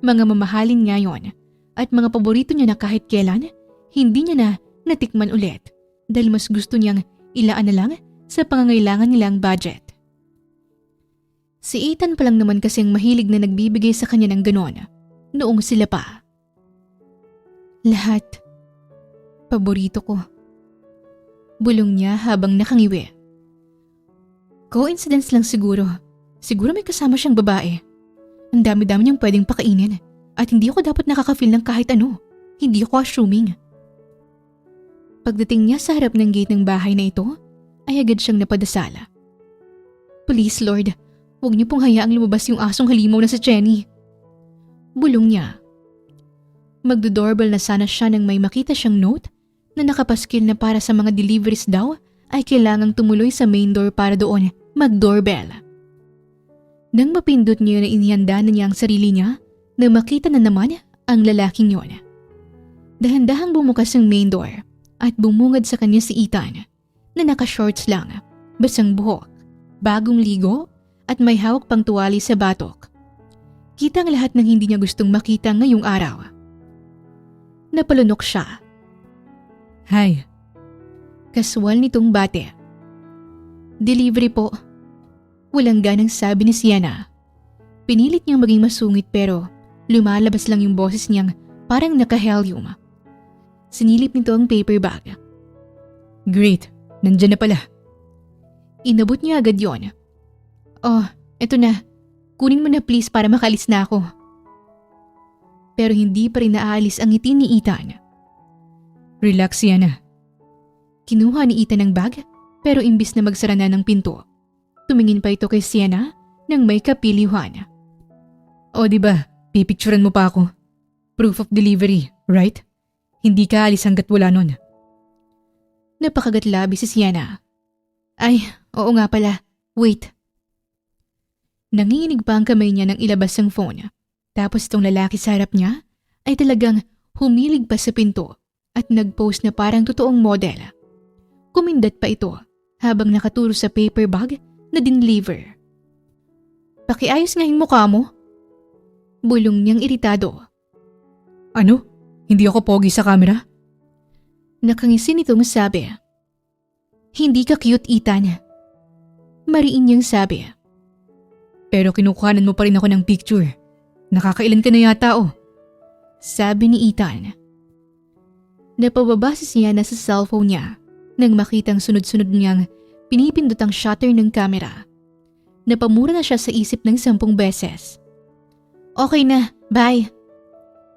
Mga mamahalin nga yon at mga paborito niya na kahit kailan, hindi niya na natikman ulit dahil mas gusto niyang ilaan na lang sa pangangailangan nilang budget. Si Ethan pa lang naman kasing mahilig na nagbibigay sa kanya ng ganon. Noong sila pa. Lahat. Paborito ko. Bulong niya habang nakangiwi. Coincidence lang siguro. Siguro may kasama siyang babae. Ang dami-dami niyang pwedeng pakainin at hindi ako dapat nakaka-feel ng kahit ano. Hindi ako assuming. Pagdating niya sa harap ng gate ng bahay na ito, ay agad siyang napadasala. Please Lord, huwag niyo pong hayaang lumabas yung asong halimaw na si Jenny. Bulong niya. Magdo-doorbell na sana siya nang may makita siyang note na nakapaskil na para sa mga deliveries daw ay kailangang tumuloy sa main door para doon mag-doorbell. Nang mapindot niya na inihanda na niya ang sarili niya, na makita na naman ang lalaking yon. Dahan-dahang bumukas ang main door at bumungad sa kanya si Ethan na naka-shorts lang, basang buhok, bagong ligo at may hawak pang tuwali sa batok. Kita ang lahat ng hindi niya gustong makita ngayong araw. Napalunok siya. Hi. Kaswal nitong bate. Delivery po. Walang ganang sabi ni Sienna. Pinilit niyang maging masungit pero lumalabas lang yung boses niyang parang naka-helium. Sinilip nito ang paper bag. Great, nandyan na pala. Inabot niya agad yon. Oh, eto na. Kunin mo na please para makalis na ako. Pero hindi pa rin naaalis ang ngiti ni Ethan. Relax, Sienna. Kinuha ni Ethan ang bag pero imbis na magsara na ng pinto, tumingin pa ito kay Sienna nang may kapilihan. O diba, pipicturan mo pa ako. Proof of delivery, right? Hindi ka alis hanggat wala nun. Napakagatlabi si Sienna. Ay, oo nga pala. Wait. Nanginginig pa ang kamay niya nang ilabas ang phone. Tapos itong lalaki sa harap niya ay talagang humilig pa sa pinto at nag-post na parang totoong model. Kumindat pa ito habang nakaturo sa paper bag na dinliver. Pakiayos nga yung mukha mo. Bulong niyang iritado. Ano? Hindi ako pogi sa camera? Nakangisi nitong sabi. Hindi ka cute, Ethan. Mariin niyang sabi. Pero kinukuhanan mo pa rin ako ng picture. Nakakailan ka na yata Sabi ni Ethan. Napababa si Sienna sa cellphone niya nang makitang sunod-sunod niyang pinipindot ang shutter ng camera. Napamura na siya sa isip ng 10 beses. Okay na, bye.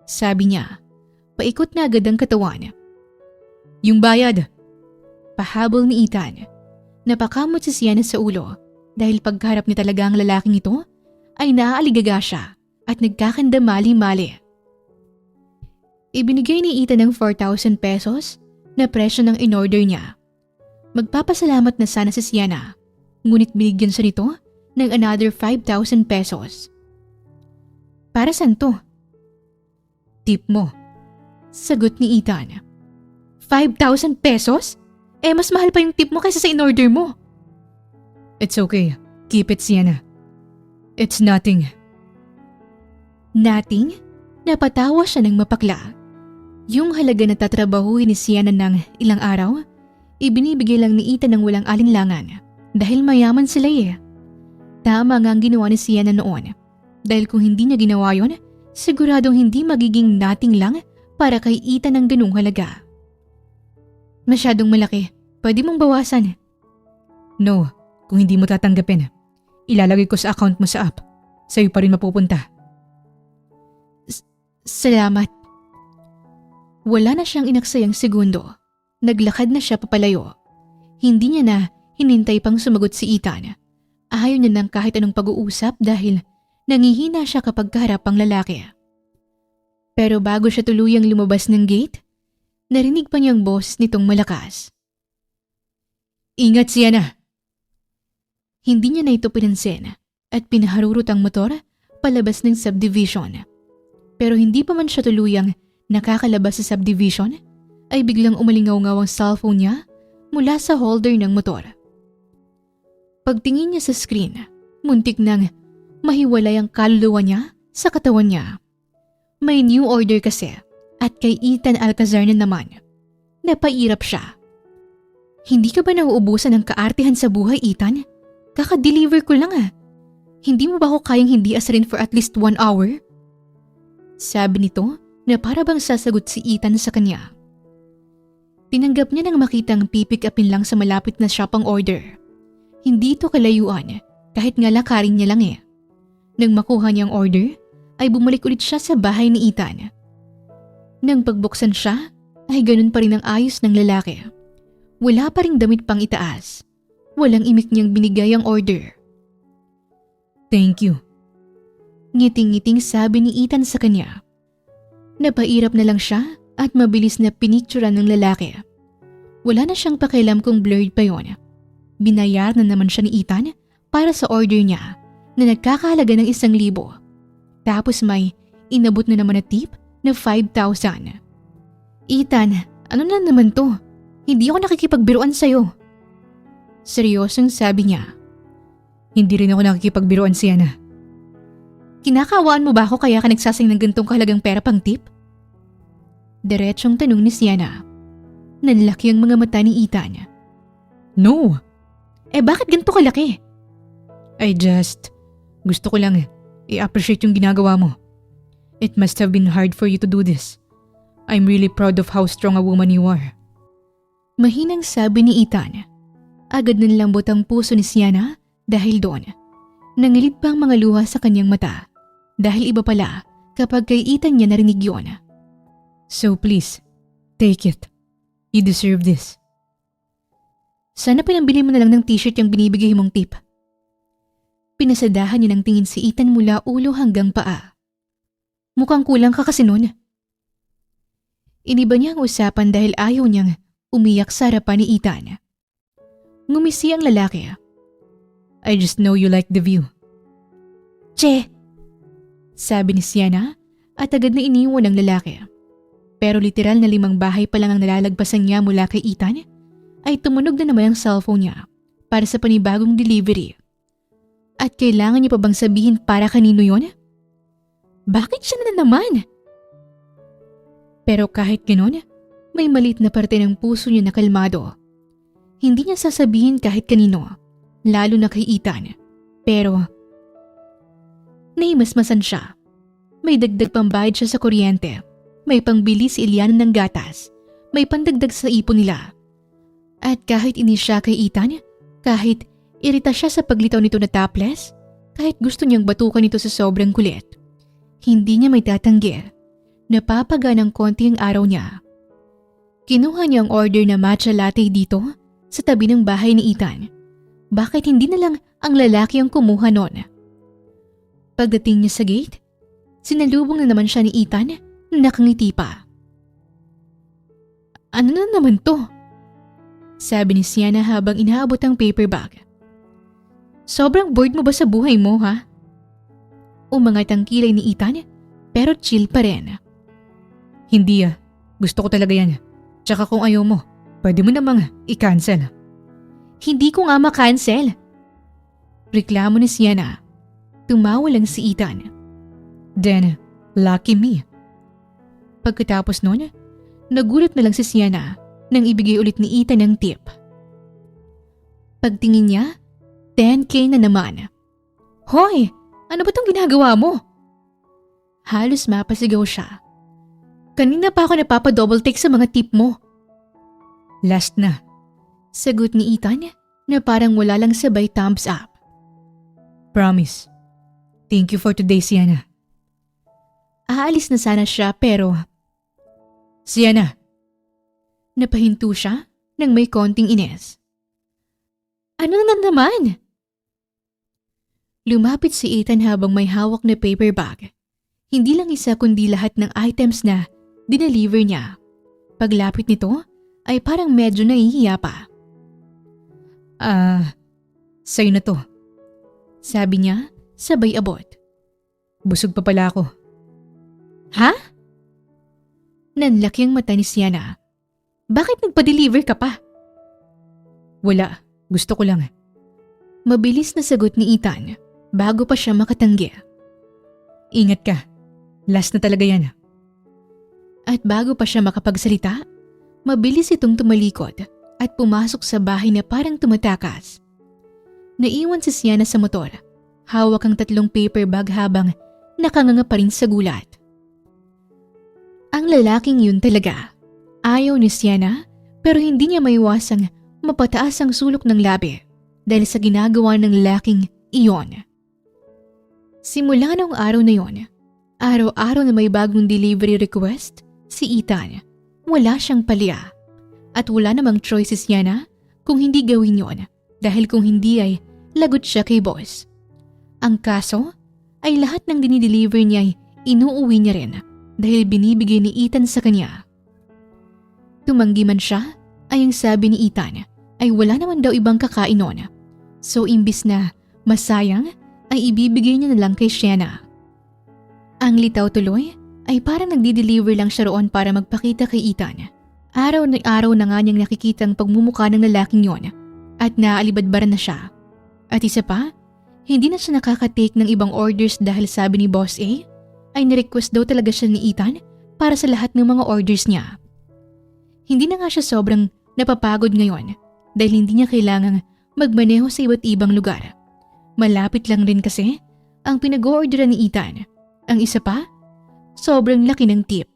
Sabi niya. Paikot na agad ang katawan. Yung bayad. Pahabol ni Ethan. Napakamot si Sienna sa ulo dahil pagharap ni talaga ang lalaking ito ay naaaligaga siya at nagkakandamali-mali. Ibinigay ni Ethan ng 4,000 pesos na presyo ng in-order niya. Magpapasalamat na sana si Sienna, ngunit binigyan siya nito ng another 5,000 pesos. Para saan to? Tip mo. Sagot ni Ethan. 5,000 pesos? Eh mas mahal pa yung tip mo kaysa sa in-order mo. It's okay. Keep it, Sienna. It's nothing. Nothing? Napatawa siya ng mapakla. Yung halaga na tatrabahuin ni Sienna ng ilang araw, ibinibigay lang ni Ethan ng walang alinlangan dahil mayaman sila eh. Tama nga ang ginawa ni Sienna noon dahil kung hindi niya ginawa yon, siguradong hindi magiging nothing lang para kay Ethan ng ganung halaga. Masyadong malaki. Pwede mong bawasan. No, kung hindi mo tatanggapin, ilalagay ko sa account mo sa app. Sa'yo pa rin mapupunta. Salamat. Wala na siyang inaksayang segundo. Naglakad na siya papalayo. Hindi niya na hinintay pang sumagot si Ethan. Ayaw niya ng kahit anong pag-uusap dahil nangihina siya kapag kaharap ang lalaki. Pero bago siya tuluyang lumabas ng gate, narinig pa niyang boses nitong malakas. Ingat, Sienna! Hindi niya na ito pinansin at pinaharurot ang motor palabas ng subdivision. Pero hindi pa man siya tuluyang nakakalabas sa subdivision, ay biglang umalingaw-ngaw ang cellphone niya mula sa holder ng motor. Pagtingin niya sa screen, muntik nang mahiwalay ang kaluluwa niya sa katawan niya. May new order kasi at kay Ethan Alcazar na naman. Napairap siya. Hindi ka ba nauubusan ng kaartihan sa buhay, Ethan? Kaka-deliver ko lang Hindi mo ba ako kayang hindi asarin for at least 1 hour? Sabi nito na para bang sasagot si Ethan sa kanya. Tinanggap niya nang makitang pipick upin lang sa malapit na shop ang order. Hindi ito kalayuan, kahit nga lakarin niya lang eh. Nang makuha niyang order, ay bumalik ulit siya sa bahay ni Ethan. Nang pagbuksan siya, ay ganun pa rin ang ayos ng lalaki. Wala pa ring damit pang itaas. Walang imik niyang binigay ang order. Thank you. Ngiting-ngiting sabi ni Ethan sa kanya. Napairap na lang siya at mabilis na pinicturan ng lalaki. Wala na siyang pakialam kung blurred pa yon. Binayar na naman siya ni Ethan para sa order niya na nagkakahalaga ng 1,000. Tapos may inabot na naman na tip na 5,000. Ethan, ano na naman to? Hindi ako nakikipagbiruan sa'yo. Seryosong sabi niya. Hindi rin ako nakikipagbiruan, Sienna. Kinakawaan mo ba ako kaya ka nagsasayang ng gantong kahalagang pera pang tip? Diretsong tanong ni Sienna. Nanlaki ang mga mata ni Ethan. No! Bakit ganito kalaki? Gusto ko lang i-appreciate yung ginagawa mo. It must have been hard for you to do this. I'm really proud of how strong a woman you are. Mahinang sabi ni Ethan. Agad nanlambot ang puso ni Sienna dahil doon. Nangilid pa ang mga luha sa kanyang mata dahil iba pala kapag kay Ethan niya narinig yun. So please, take it. You deserve this. Sana pinambili mo na lang ng t-shirt yung binibigay mong tip. Pinasadahan niya ng tingin si Ethan mula ulo hanggang paa. Mukhang kulang ka kasi nun. Iniba niya ang usapan dahil ayaw niyang umiyak sa harapan ni Ethan. Ngumisi ang lalaki. I just know you like the view. Che! Sabi ni Sienna at agad na iniwan ng lalaki. Pero literal na 5 bahay pa lang ang nalalagpasan niya mula kay Ethan ay tumunog na naman ang cellphone niya para sa panibagong delivery. At kailangan niya pa bang sabihin para kanino yon? Bakit siya na naman? Pero kahit gano'n, may maliit na parte ng puso niya na kalmado. Hindi niya sasabihin kahit kanino, lalo na kay Ethan. Pero nahimasmasan siya. May dagdag pambayad siya sa kuryente. May pangbili si Eliana ng gatas. May pandagdag sa ipon nila. At kahit ini siya kay Ethan, kahit irita siya sa paglitaw nito na topless, kahit gusto niyang batukan ito sa sobrang kulit, hindi niya may tatanggi. Napapaga ng konti ang araw niya. Kinuha niya ang order na matcha latte dito sa tabi ng bahay ni Ethan. Bakit hindi na lang ang lalaki ang kumuha nun? Pagdating niya sa gate, sinalubong na naman siya ni Ethan na nakangiti pa. Ano na naman to? Sabi ni Sienna habang inaabot ang paper bag. Sobrang bored mo ba sa buhay mo, ha? Umangat ang kilay ni Ethan pero chill pa rin. Hindi gusto ko talaga yan. Tsaka kung ayaw mo, pwede mo namang i-cancel. Hindi ko nga ma-cancel. Reklamo ni Sienna. Tumawa lang si Ethan. Then, lucky me. Pagkatapos nun, nagulat na lang si Sienna nang ibigay ulit ni Ethan ang tip. Pagtingin niya, 10K na naman. Hoy! Ano ba tong ginagawa mo? Halos mapasigaw siya. Kanina pa ako napapa-double take sa mga tip mo. Last na. Sagot ni Ethan na parang wala lang sabay thumbs up. Promise. Thank you for today, Sienna. Aalis na sana siya pero Sienna! Napahinto siya nang may konting ines. Ano na naman? Lumapit si Ethan habang may hawak na paper bag. Hindi lang isa kundi lahat ng items na dineliver niya. Paglapit nito ay parang medyo nahihiya pa. Sa'yo na to. Sabi niya sabay abot. Busog pa pala ako. Ha? Nanlaki ang mata ni Sienna. Bakit nagpa-deliver ka pa? Wala, gusto ko lang. Mabilis na sagot ni Ethan bago pa siya makatanggi. Ingat ka, last na talaga yan. At bago pa siya makapagsalita, mabilis itong tumalikod at pumasok sa bahay na parang tumatakas. Naiwan si Sienna sa motor, hawak ang 3 paper bag habang nakanganga pa rin sa gulat. Ang lalaking yun talaga. Ayaw ni Sienna Pero hindi niya maiwasang mapataas ang sulok ng labi dahil sa ginagawa ng lalaking iyon. Simula noong araw na yon, araw-araw na may bagong delivery request, si Ethan, wala siyang palya. At wala namang choices niya na kung hindi gawin yon dahil kung hindi ay lagot siya kay boss. Ang kaso ay lahat ng dinideliver niya ay inuuwi niya rin dahil binibigay ni Ethan sa kanya. Tumanggi man siya ay ang sabi ni Ethan ay wala naman daw ibang kakain nun. So imbis na masayang ay ibibigay niya na lang kay Sienna. Ang litaw tuloy ay parang nagdi-deliver lang siya roon para magpakita kay Ethan. Araw na araw na nga niyang nakikita ang pagmumukha ng lalaking yon at naaalibadbaran na siya. At isa pa, hindi na siya nakaka-take ng ibang orders dahil sabi ni Boss A ay nirequest daw talaga siya ni Ethan para sa lahat ng mga orders niya. Hindi na nga siya sobrang napapagod ngayon dahil hindi niya kailangang magmaneho sa iba't ibang lugar. Malapit lang rin kasi ang pinag-orderan ni Ethan. Ang isa pa, sobrang laki ng tip.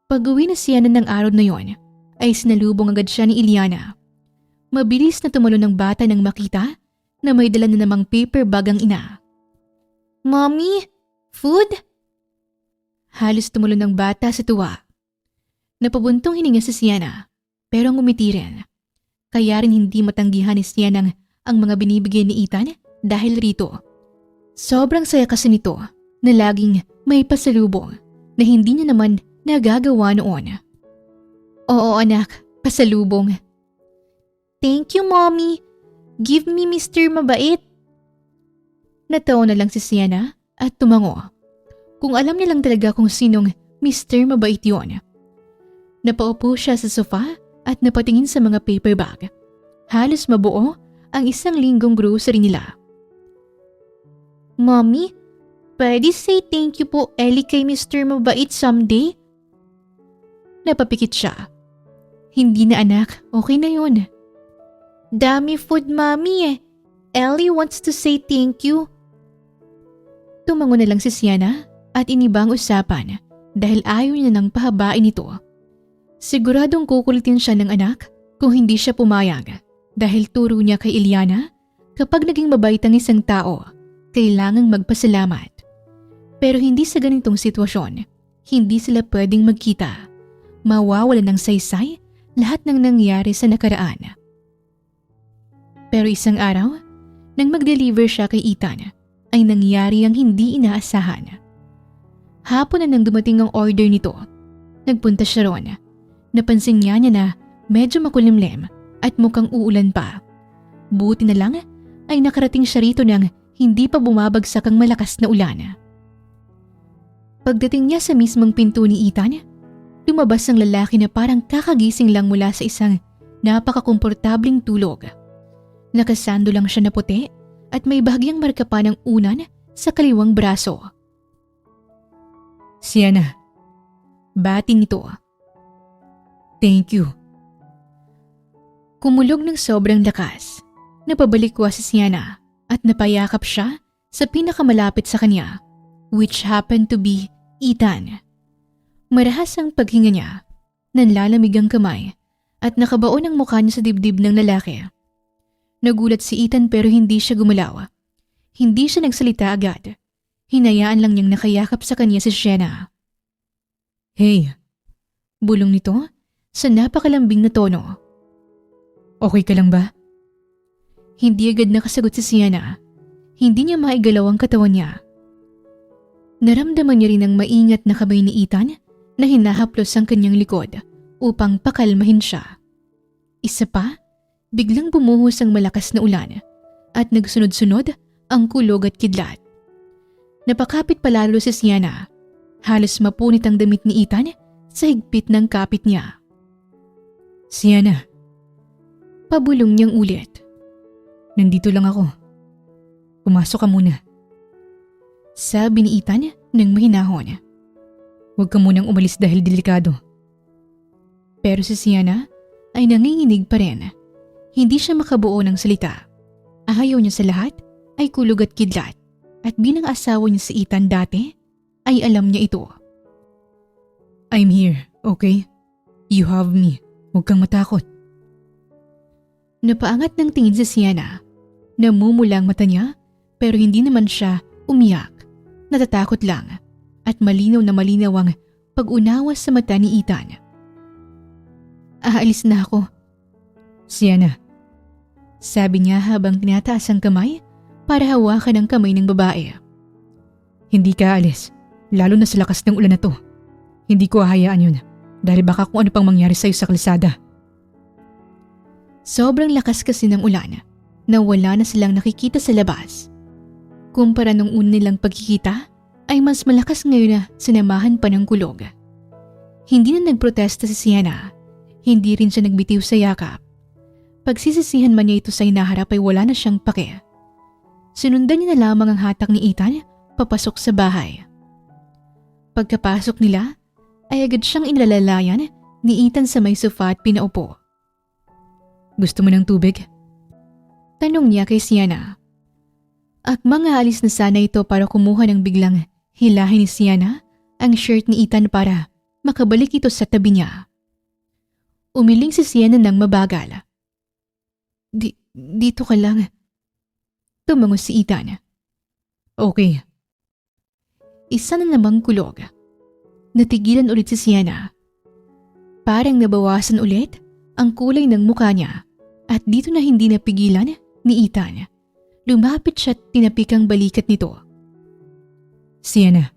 Pag-uwi na siya ng araw na yon, ay sinalubong agad siya ni Iliana. Mabilis na tumulo ng bata nang makita na may dala na namang paper bag ang ina. "Mommy, food?" Halos tumulo ng bata sa tuwa. Napabuntong hininga si Sienna, pero ngumiti rin. Kaya rin hindi matanggihan ni Sienna ang mga binibigay ni Ethan dahil rito. Sobrang saya kasi nito na laging may pasalubong na hindi niya naman nagagawa noon. "Oo anak, pasalubong." "Thank you, Mommy. Give me Mr. Mabait." Natawa na lang si Sienna at tumango. Kung alam niya lang talaga kung sinong Mr. Mabait yon. Napaupo siya sa sofa at napatingin sa mga paper bag. Halos mabuo ang isang linggong grocery nila. "Mommy, pwede say thank you po Ellie kay Mr. Mabait someday?" Napapikit siya. "Hindi na anak, okay na yun." "Dami food, Mommy eh. Ellie wants to say thank you." Tumango na lang si Sienna at iniba ang usapan dahil ayaw niya nang pahabain ito. Siguradong kukulitin siya ng anak kung hindi siya pumayag dahil turo niya kay Iliana kapag naging mabait ang isang tao, kailangang magpasalamat. Pero hindi sa ganitong sitwasyon, hindi sila pwedeng magkita. Mawawalan ng saysay lahat ng nangyari sa nakaraan. Pero isang araw, nang mag-deliver siya kay Ethan, ay nangyari ang hindi inaasahan. Hapon na nang dumating ang order nito, nagpunta siya roon. Napansin niya na medyo makulimlim at mukhang uulan pa. Buti na lang ay nakarating siya rito nang hindi pa bumabagsak ang malakas na ulan. Pagdating niya sa mismong pinto ni Ethan, lumabas ang lalaki na parang kakagising lang mula sa isang napakakomportabling tulog. Nakasando lang siya na puti at may bahagyang marka pa ng unan sa kaliwang braso. "Sienna, Bati nito. thank you." Kumulog ng sobrang lakas. Napabalikwa si Sienna at napayakap siya sa pinakamalapit sa kanya, which happened to be Ethan. Marahas ang paghinga niya, nanlalamig ang kamay at nakabaon ang mukha niya sa dibdib ng lalaki. Nagulat si Ethan pero hindi siya gumalaw. Hindi siya nagsalita agad. Hinayaan lang niyang nakayakap sa kanya si Sienna. "Hey." Bulong nito sa napakalambing na tono. "Okay ka lang ba?" Hindi agad nakasagot si Sienna. Hindi niya maigalaw ang katawan niya. Naramdaman niya rin ang maingat na kamay ni Ethan na hinahaplos ang kanyang likod upang pakalmahin siya. Isa pa, biglang bumuhos ang malakas na ulan at nagsunod-sunod ang kulog at kidlat. Napakapit palalo si Sienna. Halos mapunit ang damit ni Ethan sa higpit ng kapit niya. "Sienna." Pabulong niyang ulit. "Nandito lang ako. Pumasok ka muna." Sabi ni Ethan nang mahinahon. "Huwag ka munang umalis dahil delikado." Pero si Sienna ay nanginginig pa rin. Hindi siya makabuo ng salita. Ayaw niya sa lahat ay kulog at kidlat at bilang asawa niya si Ethan dati ay alam niya ito. "I'm here, okay? You have me. Huwag kang matakot. Napaangat ng tingin si Sienna. Namumula ang mata niya pero hindi naman siya umiyak. Natatakot lang at malinaw na malinaw ang pag-unawa sa mata ni Ethan. Aalis na ako. Sienna, Sabi niya habang tinataas ang kamay para hawakan ang kamay ng babae. hindi ka alis. Lalo na sa lakas ng ulan na to. Hindi ko hahayaan yun. Dahil baka kung ano pang mangyari sa'yo sa kalsada. Sobrang lakas kasi ng ulan na wala na silang nakikita sa labas. Kumpara nung una nilang pagkikita ay mas malakas ngayon na sinamahan pa ng kulog. Hindi na nagprotesta si Sienna. Hindi rin siya nagbitiw sa yakap. Pagsisisihan man niya ito sa hinaharap ay wala na siyang pake. Sinundan niya na lamang ang hatak ni Ethan papasok sa bahay. Pagkapasok nila ay agad siyang inalalayan ni Ethan sa may sofa at pinaupo. Gusto mo ng tubig? Tanong niya kay Sienna. Akmang aalis na sana ito para kumuha ng biglang hilahin ni Sienna ang shirt ni Ethan para makabalik ito sa tabi niya. Umiling si Sienna ng mabagal. Dito ka lang. Tumango si Ethan. Okay. Isa na namang kulog. Natigilan ulit si Sienna. Parang nabawasan ulit ang kulay ng mukha niya at dito na hindi napigilan ni Ethan. Lumapit siya at tinapik ang balikat nito. Sienna,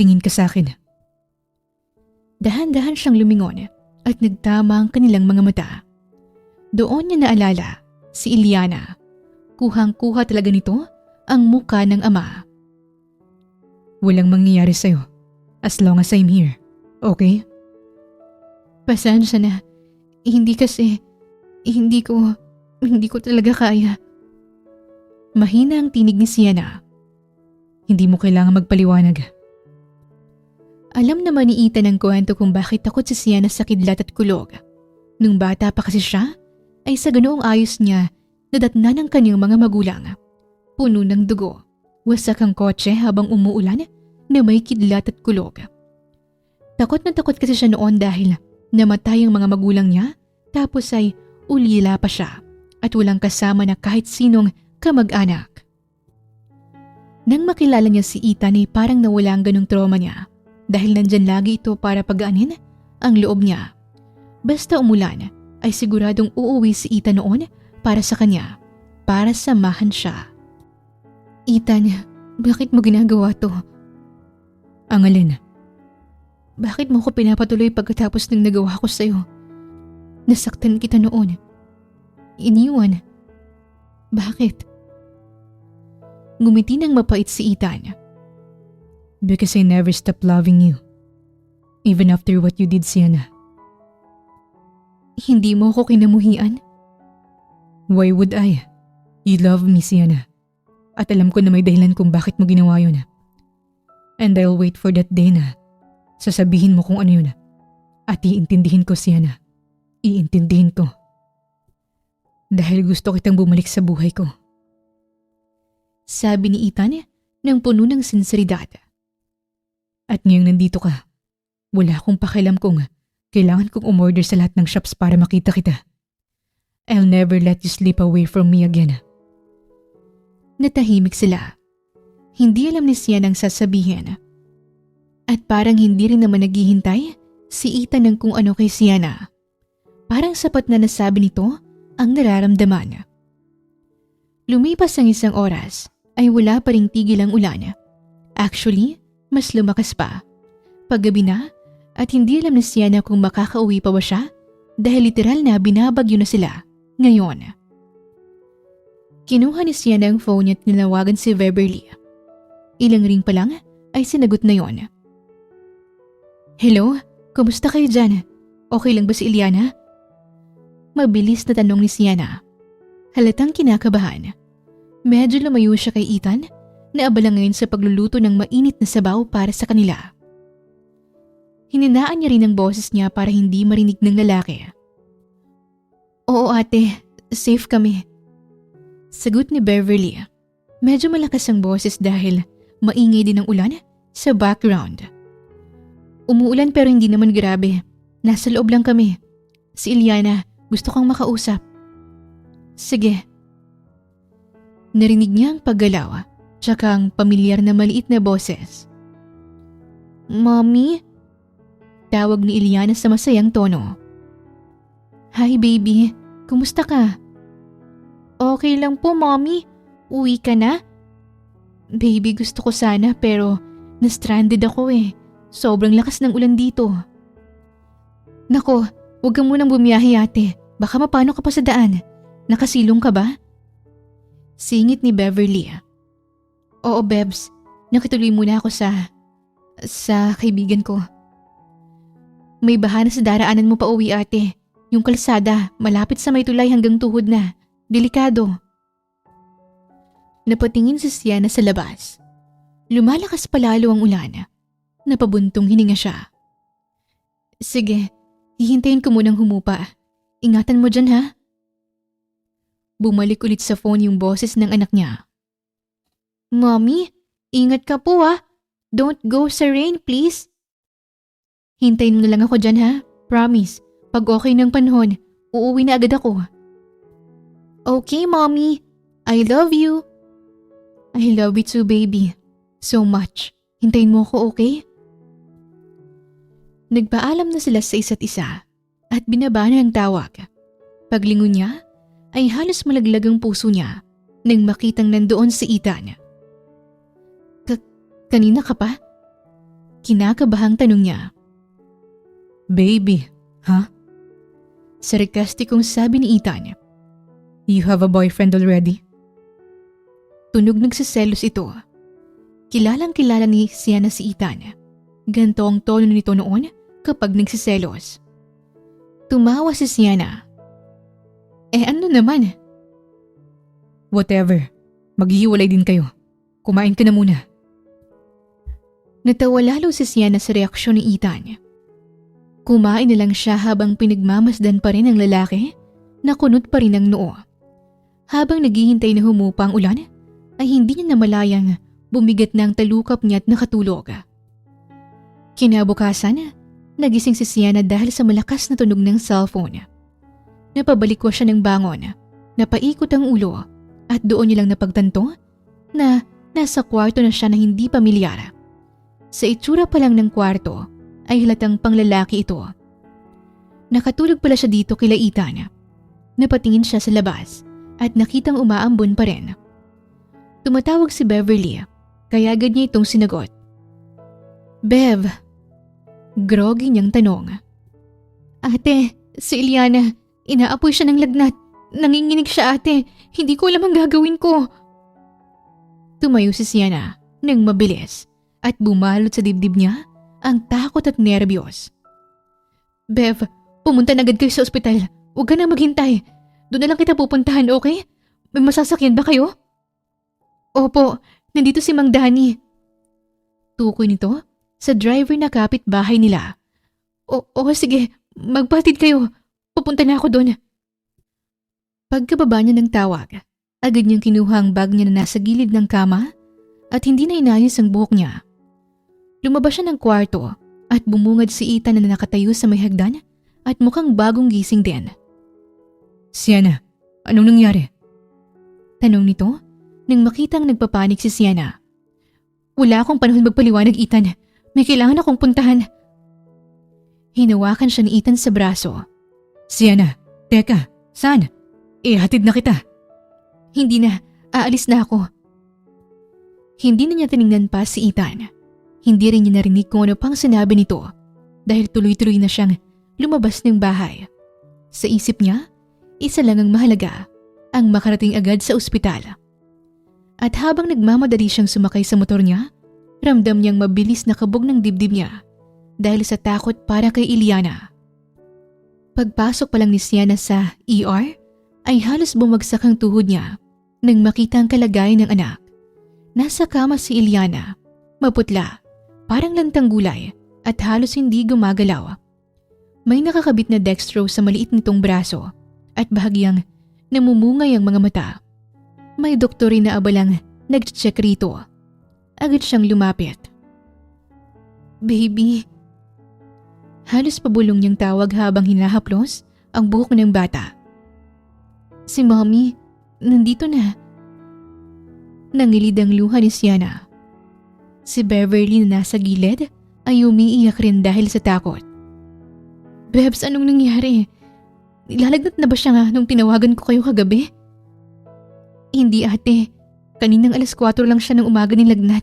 tingin ka sa akin. Dahan-dahan siyang lumingon at nagtama ang kanilang mga mata. Doon niya naalala si Iliana. Kuhang-kuha talaga nito ang mukha ng ama. Walang mangyayari sa'yo as long as I'm here. Okay? Pasensya na. Hindi ko talaga kaya. Mahina ang tinig ni Sienna. Hindi mo kailangan magpaliwanag. Alam naman ni Ethan ang kwento kung bakit takot si Sienna sa kidlat at kulog. Nung bata pa kasi siya, ay sa ganoong ayos niya nadatnan ng kanyang mga magulang. Puno ng dugo, wasak ang kotse habang umuulan na may kidlat at kulog. Takot na takot kasi siya noon dahil namatay ang mga magulang niya tapos ay ulila pa siya at walang kasama na kahit sinong kamag-anak. Nang makilala niya si Ethan ay parang nawala ang ganong trauma niya dahil nandyan lagi ito para pagaanin ang loob niya. Basta umulan ay siguradong uuwi si Ethan noon para sa kanya, para samahan siya. Ethan, bakit mo ginagawa to? Ang alin? Bakit mo ko pinapatuloy pagkatapos ng nagawa ko sa'yo? Nasaktan kita noon. Iniwan. Bakit? Ngumiti ng mapait si Ethan. Because I never stopped loving you. Even after what you did, Sienna. Hindi mo ko kinamuhian? Why would I? You love me, Sienna. At alam ko na may dahilan kung bakit mo ginawa yun. And I'll wait for that day na sasabihin mo kung ano yun. At iintindihin ko, Sienna. Iintindihin ko. Dahil gusto kitang bumalik sa buhay ko. Sabi ni Ethan ng puno ng sinseridad. At ngayong nandito ka, wala akong pakialam kung kailangan kong umorder sa lahat ng shops para makita kita. I'll never let you slip away from me again. Natahimik sila. Hindi alam ni Sienna ang sasabihin. At parang hindi rin naman naghihintay si Ethan ng kung ano kay Sienna. Parang sapat na nasabi nito ang nararamdaman. Lumipas ang isang oras ay wala pa ring tigil ang ulan. Actually, mas lumakas pa. Paggabi na at hindi alam ni Sienna kung makakauwi pa ba siya dahil literal na binabagyo na sila ngayon. Kinuha ni Sienna ang phone at ninawagan si Beverly. Ilang ring pa lang ay sinagot na yon. Hello? Kumusta kayo dyan? Okay lang ba si Iliana? Mabilis na tanong ni Sienna. Halatang kinakabahan. Medyo lumayo siya kay Ethan na abala ngayon sa pagluluto ng mainit na sabaw para sa kanila. Hininaan niya rin ang boses niya para hindi marinig ng lalaki. Oo ate, safe kami. Sagot ni Beverly. Medyo malakas ang boses dahil maingay din ang ulan sa background. Umuulan pero hindi naman grabe. Nasa loob lang kami. Si Iliana, gusto kang makausap. Sige. Narinig niya ang paggalaw, tsaka ang pamilyar na maliit na boses. Mommy? Tawag ni Iliana sa masayang tono. Hi baby, kumusta ka? Okay lang po mommy, uwi ka na? Baby, gusto ko sana pero na-stranded ako eh. Sobrang lakas ng ulan dito. Nako, huwag ka munang bumiyahe ate. Baka mapano ka pa sa daan. Nakasilong ka ba? Singit ni Beverly. Oo, Bebs. Nakituloy muna ako sa kaibigan ko. May baha na sa daraanan mo pa uwi ate. Yung kalsada, malapit sa may tulay hanggang tuhod na. Delikado. Napatingin si Sienna sa labas. Lumalakas palalo ang ulan. Napabuntong hininga siya. Sige, hihintayin ko munang humupa. Ingatan mo dyan ha? Bumalik ulit sa phone yung boses ng anak niya. Mommy, ingat ka po ha. Don't go sa rain please. Hintayin mo na lang ako dyan ha. Promise, pag okay ng panahon, uuwi na agad ako. Okay mommy, I love you. I love you too baby. So much. Hintayin mo ako okay? Nagpaalam na sila sa isa't isa at binaba na ang tawag. Paglingon niya ay halos malaglag ang puso niya nang makitang nandoon si Ethan. Kanina ka pa? Kinakabahang tanong niya. Baby, ha? Sarkastikong sabi ni Ethan. You have a boyfriend already? Tunog nagsiselos ito. Kilalang kilala ni Sienna si Ethan. Ganto ang tono nito noon kapag nagsiselos. Tumawa si Sienna. Ano naman? Whatever. Maghihiwalay din kayo. Kumain ka na muna. Natawa lalo si Sienna sa reaksyon ni Ethan. Kumain na lang siya habang pinagmamasdan pa rin ang lalaki na kunot pa rin ang noo. Habang naghihintay na humupa ang ulan, ay hindi niya namalayang bumigat na ang talukap niya at nakatulog. Kinabukasan, nagising si Sienna dahil sa malakas na tunog ng cellphone. Napabalikwa siya ng bangon, napaikot ang ulo at doon niya lang napagtanto na nasa kwarto na siya na hindi pamilyar. Sa itsura pa lang ng kwarto ay halatang panglalaki ito. Nakatulog pala siya dito kila Ethan. Napatingin siya sa labas at nakitang umaambon pa rin. Tumatawag si Beverly kaya agad niya itong sinagot. Bev. Groggy niyang tanong. Ate, si Iliana, inaapoy siya ng lagnat. Nanginginig siya ate, hindi ko alam ang gagawin ko. Tumayo si Sienna nang mabilis at bumalot sa dibdib niya ang takot at nerbiyos. Bev, pumunta na agad kayo sa ospital. Huwag ka na maghintay. Doon na lang kita pupuntahan, okay? May masasakyan ba kayo? Opo, nandito si Mang Danny. Tukoy nito sa driver na kapitbahay nila. Oo, sige, magpatid kayo. Pupunta na ako doon. Pagkababa niya ng tawag, agad niyang kinuha ang bag niya na nasa gilid ng kama at hindi na inayos ang buhok niya. Lumabas siya ng kwarto at bumungad si Ethan na nakatayo sa may hagdan at mukhang bagong gising din. Sienna, anong nangyari? Tanong nito nang makitang nagpapanik si Sienna. Wala akong panahon magpaliwanag, Ethan. May kailangan akong puntahan. Hinawakan siya ni Ethan sa braso. Sienna, teka, saan? Hatid na kita. Hindi na, aalis na ako. Hindi na niya tiningnan pa si Ethan. Hindi rin niya narinig kung ano pang sinabi nito dahil tuloy-tuloy na siyang lumabas ng bahay. Sa isip niya, isa lang ang mahalaga, ang makarating agad sa ospital. At habang nagmamadali siyang sumakay sa motor niya, ramdam niyang mabilis na kabog ng dibdib niya dahil sa takot para kay Iliana. Pagpasok pa lang ni Sienna sa ER, ay halos bumagsak ang tuhod niya nang makita ang kalagayan ng anak. Nasa kama si Iliana, maputla, parang lantang gulay at halos hindi gumagalaw. May nakakabit na dextro sa maliit nitong braso at bahagyang namumungay ang mga mata. May doktor rin na abalang nag-check rito. Agad siyang lumapit. Baby. Halos pabulong niyang tawag habang hinahaplos ang buhok ng bata. Si Mommy, nandito na. Nangilid ang luha ni Sienna. Si Beverly na nasa gilid ay umiiyak rin dahil sa takot. Bebs, anong nangyari? Nilalagnat na ba siya nga nung tinawagan ko kayo kagabi? Hindi ate, kaninang 4:00 lang siya ng umaga nilagnat.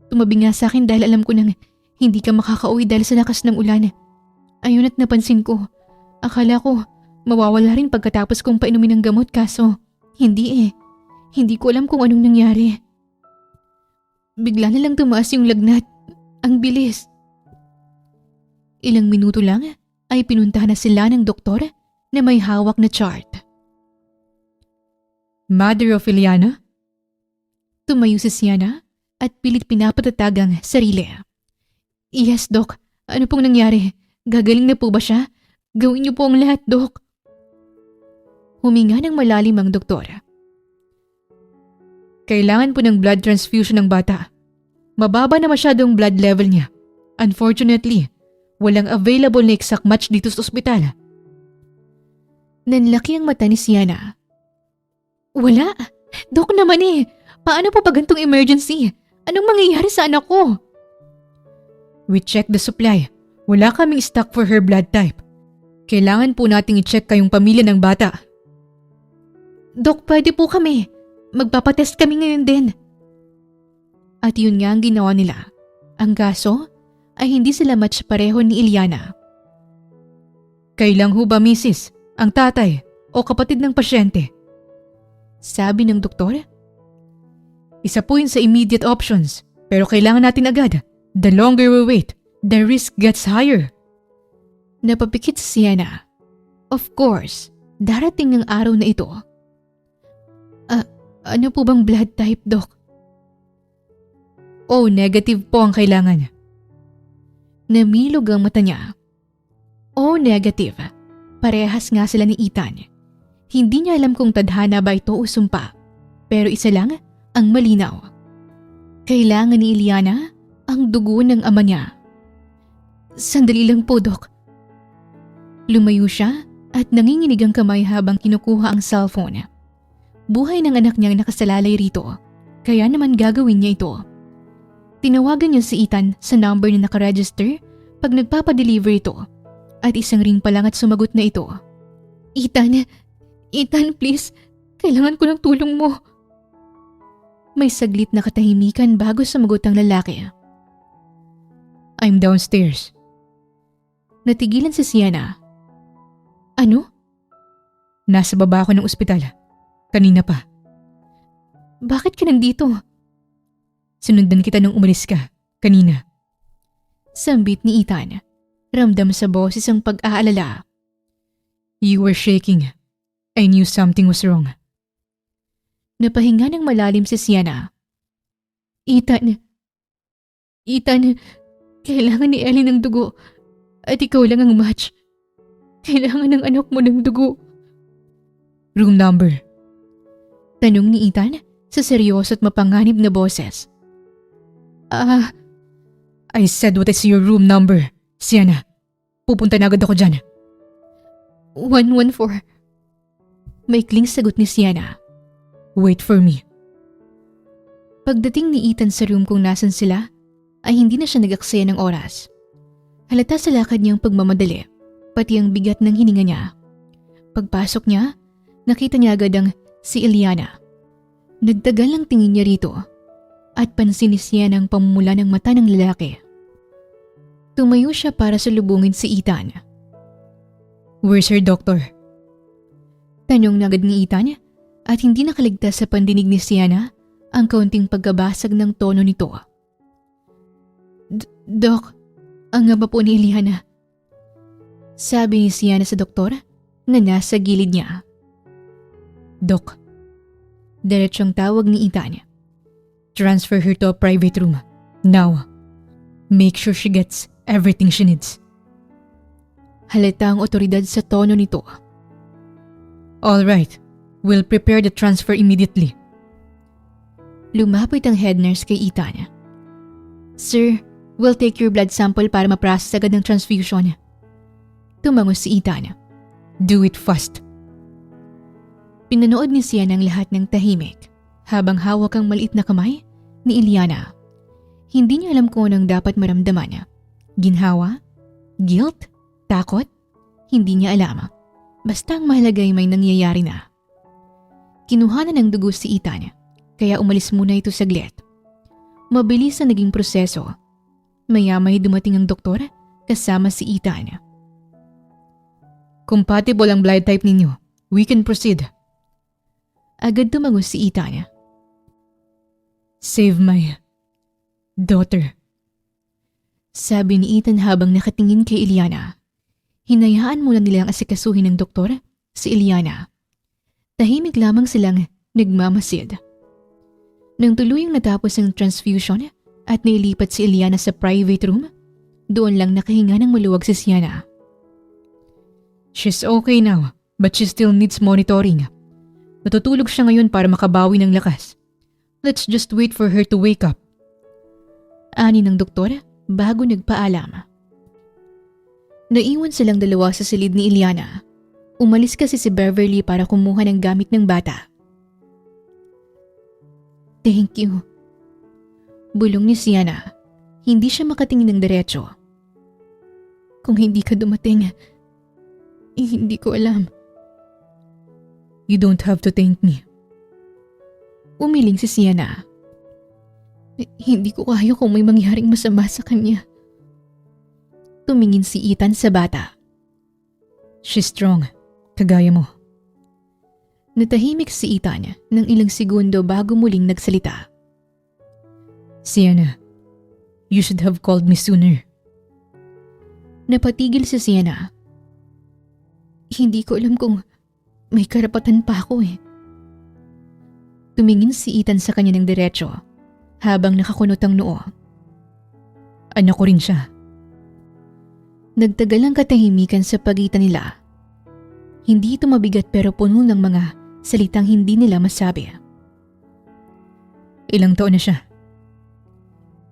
Tumabi nga sa akin dahil alam ko nang hindi ka makakauwi dahil sa lakas ng ulan. Ayun at napansin ko. Akala ko mawawala rin pagkatapos kong painumin ng gamot kaso hindi eh. Hindi ko alam kung anong nangyari. Bigla na lang tumaas yung lagnat. Ang bilis. Ilang minuto lang ay pinuntahan na sila ng doktor na may hawak na chart. Mother of Ileana? Tumayo si Sienna at pilit pinapatatag ang sarili. Yes, Doc. Ano pong nangyari? Gagaling na po ba siya? Gawin niyo po ang lahat, Doc. Huminga ng malalim ang doktor. Kailangan po ng blood transfusion ng bata. Mababa na masyadong blood level niya. Unfortunately, walang available na exact match dito sa ospital. Nanlaki ang mata ni Sienna. Wala. Doc naman eh. Paano po pag gantong emergency? Anong mangyayari sa anak ko? We checked the supply. Wala kaming stock for her blood type. Kailangan po nating i-check kayong pamilya ng bata. Doc, pwede po kami. Magpapatest kami ngayon din. At yun nga ang ginawa nila. Ang kaso ay hindi sila match pareho ni Ileana. Kailang ho ba, Mrs., ang tatay o kapatid ng pasyente? Sabi ng doktor. Isa po yun sa immediate options, pero kailangan natin agad. The longer we wait, the risk gets higher. Napapikit si Sienna. Of course, darating ang araw na ito. Ano po bang blood type, Doc? O negative po ang kailangan. Namilog ang mata niya. O negative. Parehas nga sila ni Ethan. Hindi niya alam kung tadhana ba ito o sumpa. Pero isa lang ang malinaw. Kailangan ni Ileana ang dugo ng ama niya. Sandali lang po, Doc. Lumayo siya at nanginginig ang kamay habang kinukuha ang cellphone. Buhay ng anak niyang nakasalalay rito, kaya naman gagawin niya ito. Tinawagan niya si Ethan sa number na nakaregister pag nagpapadeliver ito at isang ring pa lang at sumagot na ito. Ethan, please, kailangan ko ng tulong mo. May saglit na katahimikan bago sumagot ang lalaki. I'm downstairs. Natigilan si Sienna. Ano? Nasa baba ako ng ospital. Kanina pa. Bakit ka nandito? Sinundan kita nung umalis ka. Kanina. Sambit ni Ethan. Ramdam sa boses ang pag-aalala. You were shaking. I knew something was wrong. Napahinga ng malalim si Sienna. Ethan, kailangan ni Ellie ng dugo at ikaw lang ang match. Kailangan ng anak mo ng dugo. Room number? Tanong ni Ethan sa seryoso at mapanganib na boses. I said what is your room number, Sienna. Pupunta na agad ako dyan. 114. Maikling sagot ni Sienna. Wait for me. Pagdating ni Ethan sa room kung nasan sila, ay hindi na siya nag-aksaya ng oras. Halata sa lakad niyang pagmamadali, pati ang bigat ng hininga niya. Pagpasok niya, nakita niya agad ang si Ileana. Nagtagal ang tingin niya rito at pansin ni Sienna ang pamumula ng mata ng lalaki. Tumayo siya para salubungin si Ethan. Where's her doctor? Tanong na agad ni Ethan at hindi nakaligtas sa pandinig ni Sienna ang kaunting pagkabasag ng tono nito. Doc, ang ama po ni Ileana. Sabi ni Sienna sa doktor na nasa gilid niya. Doc. Diretsong tawag ni Ethan. Transfer her to a private room. Now. Make sure she gets everything she needs. Halata ang otoridad sa tono nito. All right. We'll prepare the transfer immediately. Lumapit ang head nurse kay Ethan. Sir, we'll take your blood sample para ma-process agad ng transfusion. Tumango si Ethan. Do it fast. Pinanood ni Sienna ang lahat ng tahimik habang hawak ang maliit na kamay ni Iliana. Hindi niya alam kung anong dapat maramdaman. Ginhawa? Guilt? Takot? Hindi niya alam. Basta ang mahalaga ay may nangyayari na. Kinuha na ng dugo si Ethan, kaya umalis muna ito saglit. Mabilis na naging proseso. Maya-may dumating ang doktor kasama si Ethan. Compatible ang blood type ninyo. We can proceed. Agad tumago si Ethan. Save my daughter. Sabi ni Ethan habang nakatingin kay Iliana. Hinayaan muna nilang asikasuhin ng doktor si Iliana. Tahimik lamang silang nagmamasid. Nang tuluyang natapos ang transfusion at nailipat si Iliana sa private room, doon lang nakahinga ng maluwag si Sienna. She's okay now, but she still needs monitoring. Natutulog siya ngayon para makabawi ng lakas. Let's just wait for her to wake up. Ani ng doktor bago nagpaalam. Naiwan silang dalawa sa silid ni Iliana. Umalis kasi si Beverly para kumuha ng gamit ng bata. Thank you. Bulong ni Sienna. Hindi siya makatingin ng diretso. Kung hindi ka dumating, hindi ko alam. You don't have to thank me. Umiling si Sienna. Hindi ko kaya kung may mangyaring masama sa kanya. Tumingin si Ethan sa bata. She's strong, kagaya mo. Natahimik si Ethan ng ilang segundo bago muling nagsalita. Sienna, you should have called me sooner. Napatigil si Sienna. Hindi ko alam kung may karapatan pa ako eh. Tumingin si Ethan sa kanya ng diretso habang nakakunot ang noo. Anak ko rin siya. Nagtagal ang katahimikan sa pagitan nila. Hindi ito mabigat pero puno ng mga salitang hindi nila masabi. Ilang taon na siya?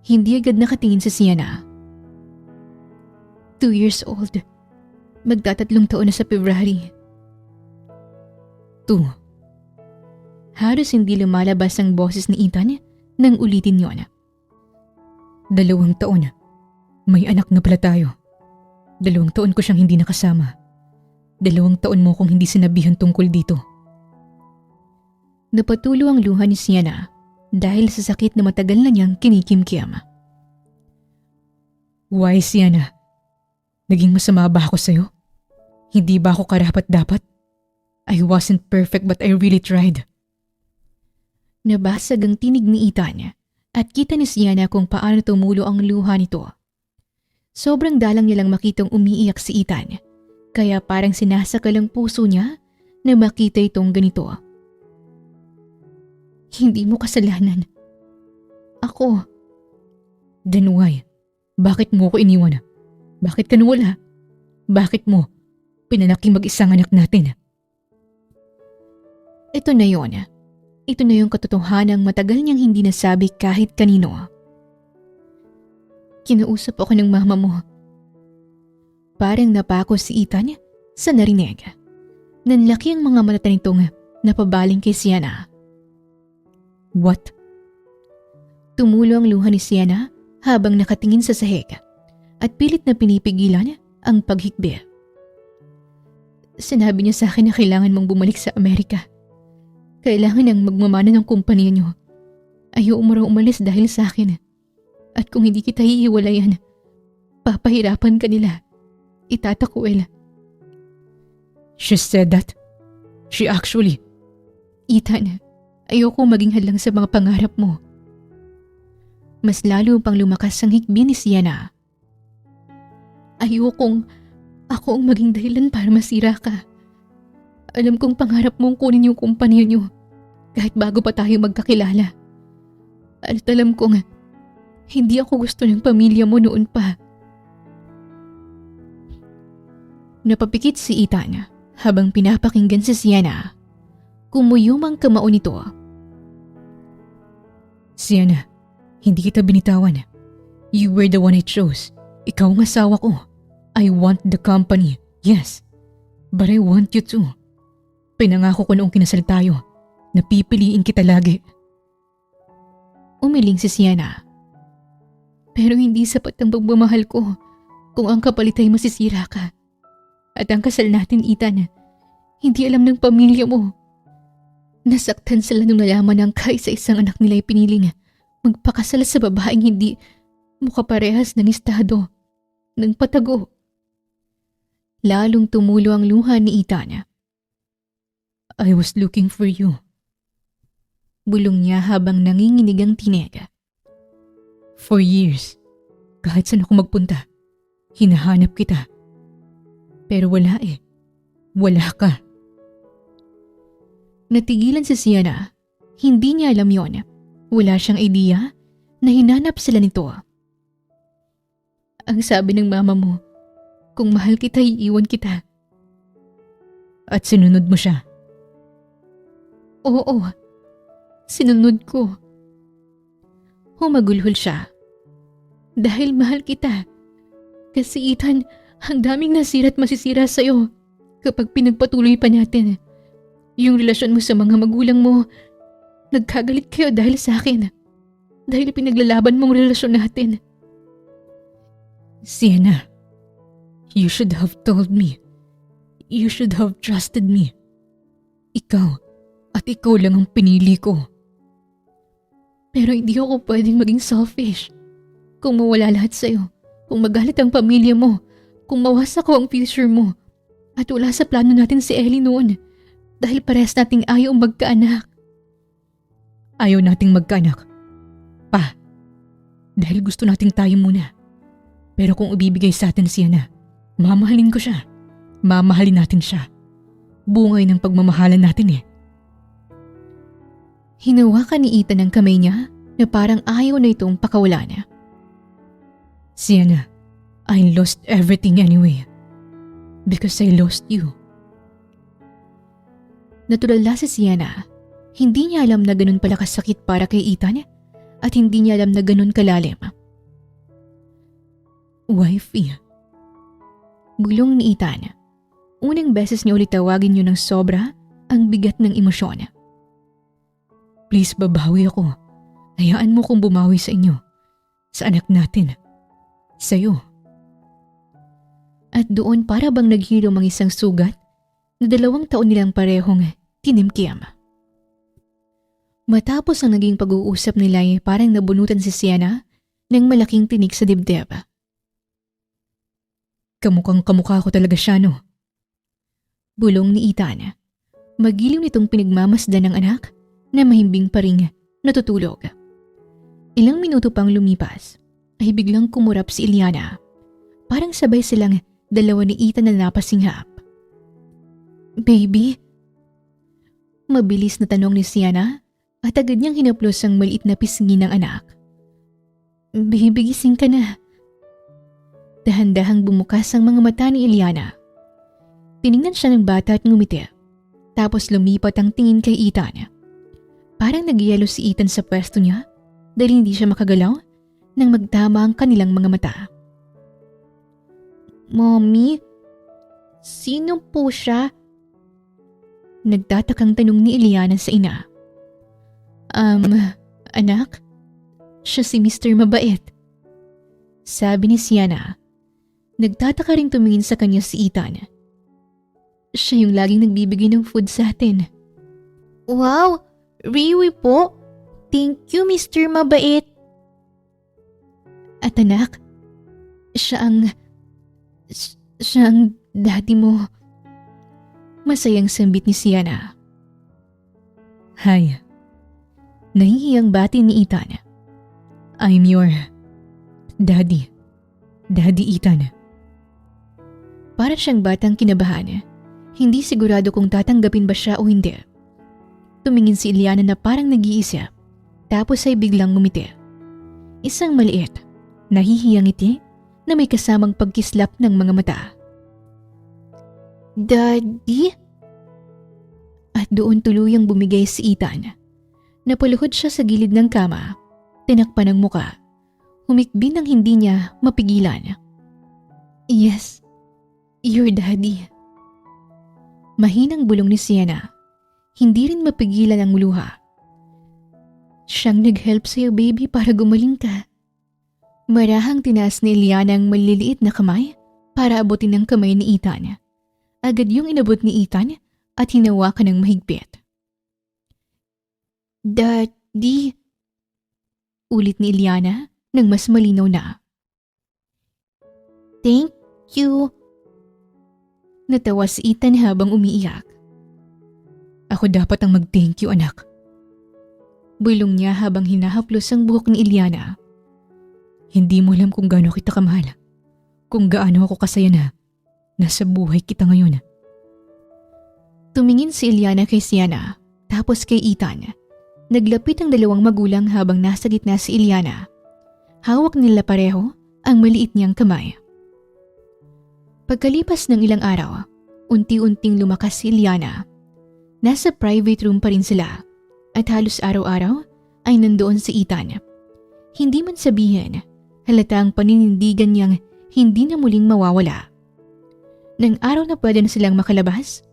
Hindi agad nakatingin si Sienna. 2 years old. Magtatatlong taon na sa February. 2. Halos hindi lumalabas ang boses ni Ethan nang ulitin yon. 2 taon. May anak na pala tayo. 2 taon ko siyang hindi nakasama. 2 taon mo kong hindi sinabihan tungkol dito. Napatulo ang luha ni Sienna dahil sa sakit na matagal na niyang kinikimkim. Why, Sienna? Naging masama ba ako sa'yo? Hindi ba ako karapat-dapat? I wasn't perfect but I really tried. Nabasag ang tinig ni Ethan at kita ni Sienna kung paano tumulo ang luha nito. Sobrang dalang niya lang makitang umiiyak si Ethan, kaya parang sinasakal ang puso niya na makita itong ganito. Hindi mo kasalanan. Ako. Then why? Bakit mo ko iniwan? Bakit ka nawala? Bakit mo pinanaking mag-isang anak natin? Ito na yon. Ito na yung katotohanang matagal niyang hindi nasabi kahit kanino. Kinausap ako ng mama mo. Parang napako si Ethan sa narinig. Nanlaki ang mga mata nitong napabaling kay Sienna. What? Tumulo ang luha ni Sienna habang nakatingin sa sahig at pilit na pinipigilan ang paghikbi. Sinabi niya sa akin na kailangan mong bumalik sa Amerika. Kailangan ang magmamana ng kumpanya niyo. Ayaw mo raw umalis dahil sa akin. At kung hindi kita hihiwalayan, papahirapan ka nila. Itatakwil. She said that? She actually... Ethan, ayoko maging hadlang sa mga pangarap mo. Mas lalo pang lumakas ang hikbi ni Sienna. Ayokong ako ang maging dahilan para masira ka. Alam kong pangarap mong kunin yung kumpanya niyo kahit bago pa tayo magkakilala. At alam kong hindi ako gusto ng pamilya mo noon pa. Napapikit si Ethan habang pinapakinggan si Sienna. Kumuyom ang kamao nito. Sienna, hindi kita binitawan. You were the one I chose. Ikaw ang asawa ko. I want the company, yes. But I want you to. Pinangako ko noong kinasal tayo na pipiliin kita lagi. Umiling si Sienna. Pero hindi sapat ang pagmamahal ko kung ang kapalit ay masisira ka. At ang kasal natin, Ethan, hindi alam ng pamilya mo. Nasaktan sila nung nalaman ang kaisa-isang anak nila ay piniling magpakasal sa babaeng hindi mukaparehas ng estado, ng patago. Lalong tumulo ang luha ni Ethan. I was looking for you. Bulong niya habang nanginginig ang tinig. For years. Kahit saan ako magpunta, hinahanap kita. Pero wala eh. Wala ka. Natigilan si Sienna. Hindi niya alam yon. Wala siyang idea na hinanap sila nito. Ang sabi ng mama mo, kung mahal kita, iiwan kita. At sinunod mo siya. Oo, sinunod ko. Humagulhol siya. Dahil mahal kita. Kasi Ethan, ang daming nasira at masisira sa'yo kapag pinagpatuloy pa natin. Yung relasyon mo sa mga magulang mo, nagkagalit kayo dahil sa akin. Dahil pinaglalaban mong relasyon natin. Sienna, you should have told me. You should have trusted me. Ikaw at ikaw lang ang pinili ko. Pero hindi ako pwedeng maging selfish. Kung mawala lahat sa'yo, kung magalit ang pamilya mo, kung mawasak ko ang future mo, at wala sa plano natin si Ellie noon, dahil parehas nating ayaw magkaanak. Ayaw nating magkaanak. Pa, dahil gusto nating tayo muna. Pero kung ibibigay sa atin siya na, mamahalin ko siya. Mamahalin natin siya. Bungay ng pagmamahalan natin eh. Hinawakan ni Ethan ang kamay niya na parang ayaw na itong pakawalan. Sienna, I lost everything anyway. Because I lost you. Natulala si Sienna. Hindi niya alam na ganun pala kasakit para kay Ethan at hindi niya alam na ganun kalalim. Wifey. Bulong ni Ethan. Unang beses niya ulit tawagin yun ng sobra ang bigat ng emosyon. Please babawi ako. Hayaan mo kong bumawi sa inyo. Sa anak natin. Sa'yo. At doon para bang naghilom ang isang sugat na 2 taon nilang parehong tinimkim. Matapos ang naging pag-uusap nila ay parang nabunutan si Sienna ng malaking tinik sa dibdib. Kamukhang kamukha ko talaga siya, no? Bulong ni Ethan. Magiliw nitong pinagmamasdan ng anak na mahimbing pa ring natutulog. Ilang minuto pang lumipas ay biglang kumurap si Eliana. Parang sabay silang dalawa ni Ethan na napasinghap. Baby? Mabilis na tanong ni Sienna at agad niyang hinaplos ang maliit na pisngi ng anak. Baby, gising ka na. Dahan-dahang bumukas ang mga mata ni Eliana. Tiningnan siya ng bata at ngumiti. Tapos lumipat ang tingin kay Ethan. Parang nagyelo si Ethan sa pwesto niya dahil hindi siya makagalaw nang magtama ang kanilang mga mata. Mommy, sino po siya? Nagtatakang tanong ni Eliana sa ina. Anak? Siya si Mr. Mabait. Sabi ni Sienna. Nagtataka ring tumingin sa kanya si Ethan. Siya yung laging nagbibigay ng food sa atin. Wow! Really po? Thank you, Mr. Mabait. At anak, siya ang daddy mo. Masayang sambit ni Sienna. Hi. Nahihiyang bati ni Ethan. I'm your daddy. Daddy Ethan. Para siyang batang kinabahan. Hindi sigurado kung tatanggapin ba siya o hindi. Tumingin si Eliana na parang nag-iisip. Tapos ay biglang ngumiti. Isang maliit, nahihiyang ngiti na may kasamang pagkislap ng mga mata. Daddy? At doon tuluyang bumigay si Ethan. Napaluhod siya sa gilid ng kama. Tinakpan ang muka. Humikbi nang hindi niya mapigilan. Yes, your daddy. Mahinang bulong ni Sienna. Hindi rin mapigilan ang luha. Siyang nag-help sa'yo, baby, para gumaling ka. Marahang tinaas ni Eliana ang maliliit na kamay para abutin ang kamay ni Ethan. Agad yung inabot ni Ethan at hinawakan ng mahigpit. Daddy, ulit ni Eliana nang mas malinaw na. Thank you. Natawa si Ethan habang umiiyak. Ako dapat ang mag-thank you, anak. Bulong niya habang hinahaplos ang buhok ni Eliana. Hindi mo alam kung gaano kita kamahal. Kung gaano ako kasaya na nasa buhay kita ngayon. Tumingin si Eliana kay Sienna, tapos kay Ethan. Naglapit ang dalawang magulang habang nasa gitna si Eliana. Hawak nila pareho ang maliit niyang kamay. Pagkalipas ng ilang araw, unti-unting lumakas si Eliana. Nasa private room pa rin sila at halos araw-araw ay nandoon si Ethan. Hindi man sabihin, halata ang paninindigan niyang hindi na muling mawawala. Nang araw na pwede na silang makalabas,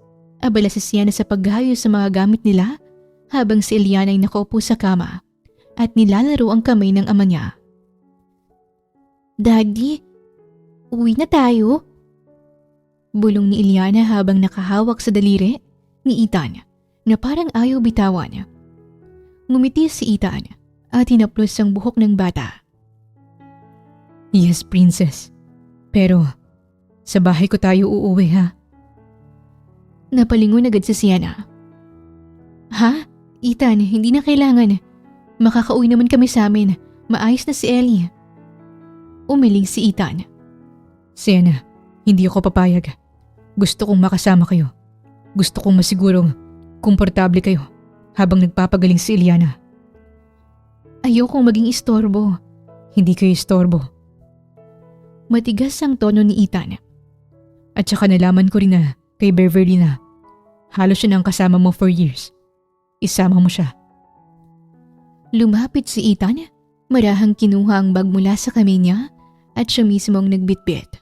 abala si Sienna sa paghayos sa mga gamit nila habang si Eliana ay nakaupo sa kama at nilalaro ang kamay ng ama niya. Daddy, uwi na tayo? Bulong ni Eliana habang nakahawak sa daliri ni Ethan na parang ayaw bitawan. Ngumiti si Ethan at hinaplos ang buhok ng bata. Yes, princess. Pero sa bahay ko tayo uuwi, ha? Napalingon agad si Sienna. Ha? Ethan, hindi na kailangan. Makakauwi naman kami sa amin. Maayos na si Ellie. Umiling si Ethan. Sienna, hindi ako papayag. Gusto kong makasama kayo. Gusto kong masigurong komportable kayo habang nagpapagaling si Eliana. Ayokong maging istorbo. Hindi kayo istorbo. Matigas ang tono ni Ethan. At saka nalaman ko rin na kay Beverly na halos siya nang kasama mo for years. Isama mo siya. Lumapit si Ethan, marahang kinuha ang bag mula sa kamay niya at siya mismo ang nagbitbit.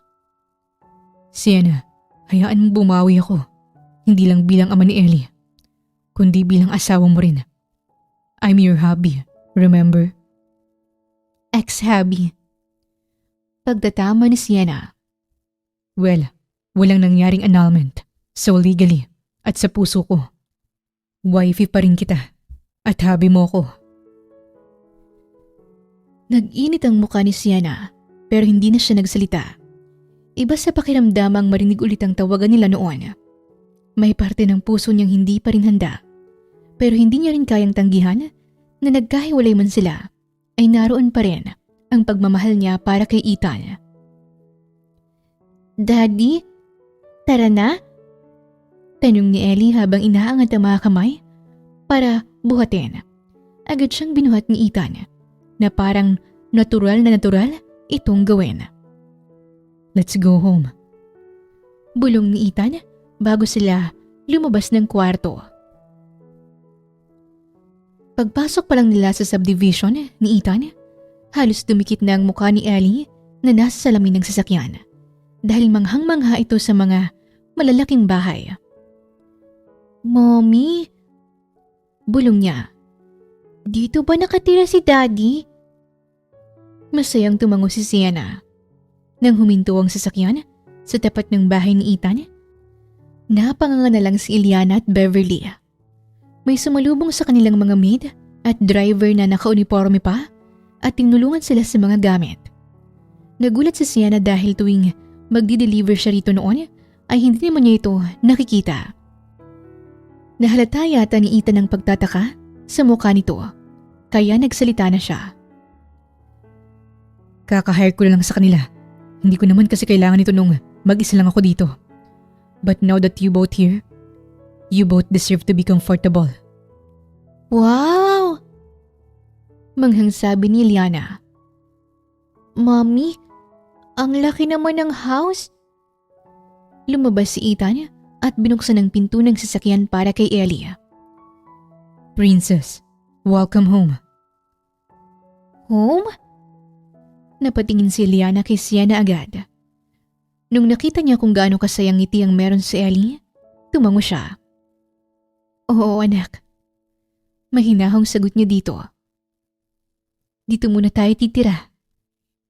Sienna, hayaan mo bumawi ako. Hindi lang bilang ama ni Ellie, kundi bilang asawa mo rin. I'm your hubby, remember? Ex-hubby. Pagtatama ni Sienna. Well, walang nangyaring annulment. So legally, at sa puso ko, wifey pa rin kita at hubby mo ko. Nag-init ang mukha ni Sienna pero hindi na siya nagsalita. Iba sa pakiramdamang marinig ulit ang tawagan nila noon. May parte ng puso niyang hindi pa rin handa. Pero hindi niya rin kayang tanggihan na nagkahiwalay man sila ay naroon pa rin ang pagmamahal niya para kay Ethan. Daddy, tara na? Tanong ni Ellie habang inaangat ang mga kamay para buhatin. Agad siyang binuhat ni Ethan na parang natural itong gawin. Let's go home. Bulong ni Ethan bago sila lumabas ng kwarto. Pagpasok pa lang nila sa subdivision ni Ethan, halos dumikit na ang mukha ni Ellie na nasa salamin ng sasakyan dahil manghang-mangha ito sa mga malalaking bahay. Mommy? Bulong niya. Dito ba nakatira si Daddy? Masayang tumango si Sienna. Nang huminto ang sasakyan sa tapat ng bahay ni Ethan, napanganga na lang si Eliana at Beverly. May sumalubong sa kanilang mga maid at driver na naka-uniforme pa at tinulungan sila sa mga gamit. Nagulat si Sienna dahil tuwing magdi-deliver siya rito noon ay hindi naman niya ito nakikita. Nahalata yata ni Ethan ang pagtataka sa mukha nito, kaya nagsalita na siya. Kaka-hire ko lang sa kanila. Hindi ko naman kasi kailangan ito nung mag-isa lang ako dito. But now that you both here, you both deserve to be comfortable. Wow! Manghang sabi ni Eliana. Mommy, ang laki naman ng house. Lumabas si Ethan at binuksan ang pinto ng sasakyan para kay Ellie. Princess, welcome home. Home? Napatingin si Eliana kay Sienna agad. Nung nakita niya kung gaano kasayang ngiti ang meron si Ellie, Tumango siya. Oo anak. Mahinahong sagot niya dito. Dito muna tayo titira.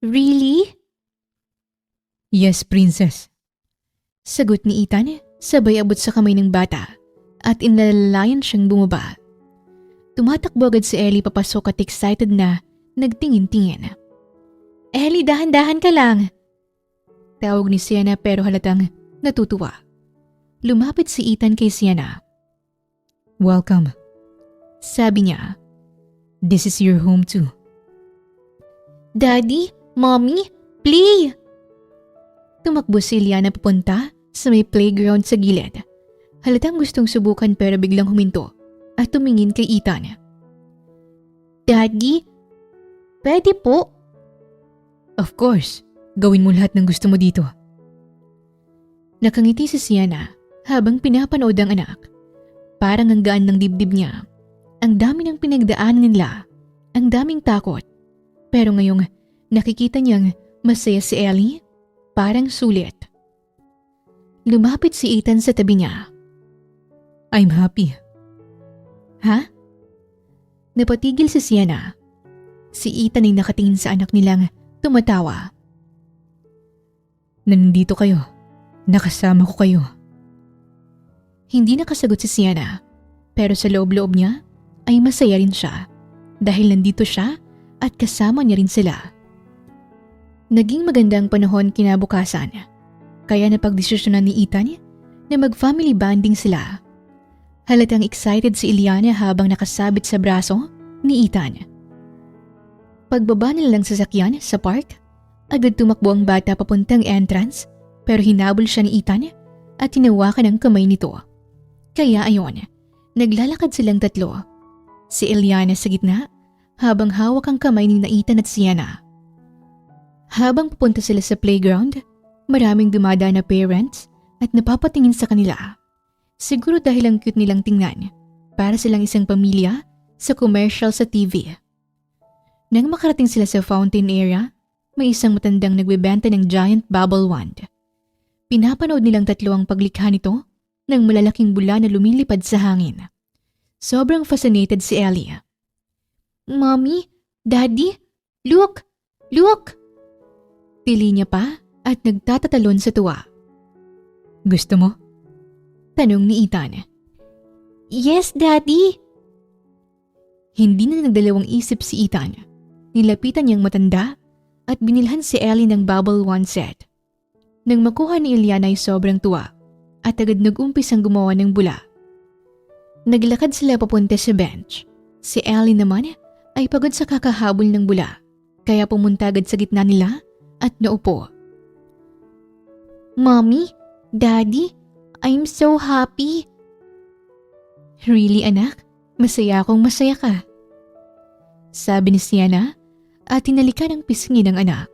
Really? Yes, princess. Sagot ni Ethan sabay abot sa kamay ng bata at inalalayan siyang bumaba. Tumatakbo agad si Ellie papasok at excited na nagtingin-tingin. Ellie, dahan-dahan ka lang. Tawag ni Sienna pero halatang natutuwa. Lumapit si Ethan kay Sienna. Welcome. Sabi niya, This is your home too. Daddy, Mommy, play! Tumakbo si Eliana papunta sa may playground sa gilid. Halatang gustong subukan pero biglang huminto at tumingin kay Ethan. Daddy, pwede po? Of course. Gawin mo lahat ng gusto mo dito. Nakangiti si Sienna habang pinapanood ang anak. Parang ang gaan ng dibdib niya. Ang dami ng pinagdaanan nila. Ang daming takot. Pero ngayong nakikita niyang masaya si Ellie, parang sulit. Lumapit si Ethan sa tabi niya. I'm happy. Ha? Napatigil si Sienna. Si Ethan ay nakatingin sa anak nilang tumatawa. Nandito kayo. Nakasama ko kayo. Hindi nakasagot si Sienna, pero sa loob-loob niya ay masaya rin siya dahil nandito siya at kasama niya rin sila. Naging magandang panahon kinabukasan, kaya napagdesisyonan ni Ethan na mag-family bonding sila. Halatang excited si Eliana habang nakasabit sa braso ni Ethan. Pagbaba nila lang sa sasakyan sa park, agad tumakbo ang bata papuntang entrance pero hinabol siya ni Ethan at hinawakan ang kamay nito. Kaya ayon, naglalakad silang tatlo. Si Eliana sa gitna habang hawak ang kamay ni Ethan at Sienna. Habang pupunta sila sa playground, maraming dumadaan na parents at napapatingin sa kanila. Siguro dahil ang cute nilang tingnan, para silang isang pamilya sa commercial sa TV. Nang makarating sila sa fountain area, may isang matandang nagbebenta ng giant bubble wand. Pinapanood nilang tatlo ang paglikha nito ng malalaking bula na lumilipad sa hangin. Sobrang fascinated si Ellie. Mommy, Daddy, look! Look! Tili niya pa at nagtatatalon sa tuwa. Gusto mo? Tanong ni Ethan. Yes, Daddy! Hindi na nagdalawang isip si Ethan. Nilapitan niyang matanda at binilhan si Ellie ng bubble wand set. Nang makuha ni Eliana ay sobrang tuwa at agad nag-umpisang gumawa ng bula. Naglakad sila papunta sa bench. Si Ellie naman ay pagod sa kakahabol ng bula kaya pumunta agad sa gitna nila at naupo. Mommy, Daddy, I'm so happy. Really anak? Masaya akong masaya ka. Sabi ni Sienna at tinalikan ang pisngi ng anak.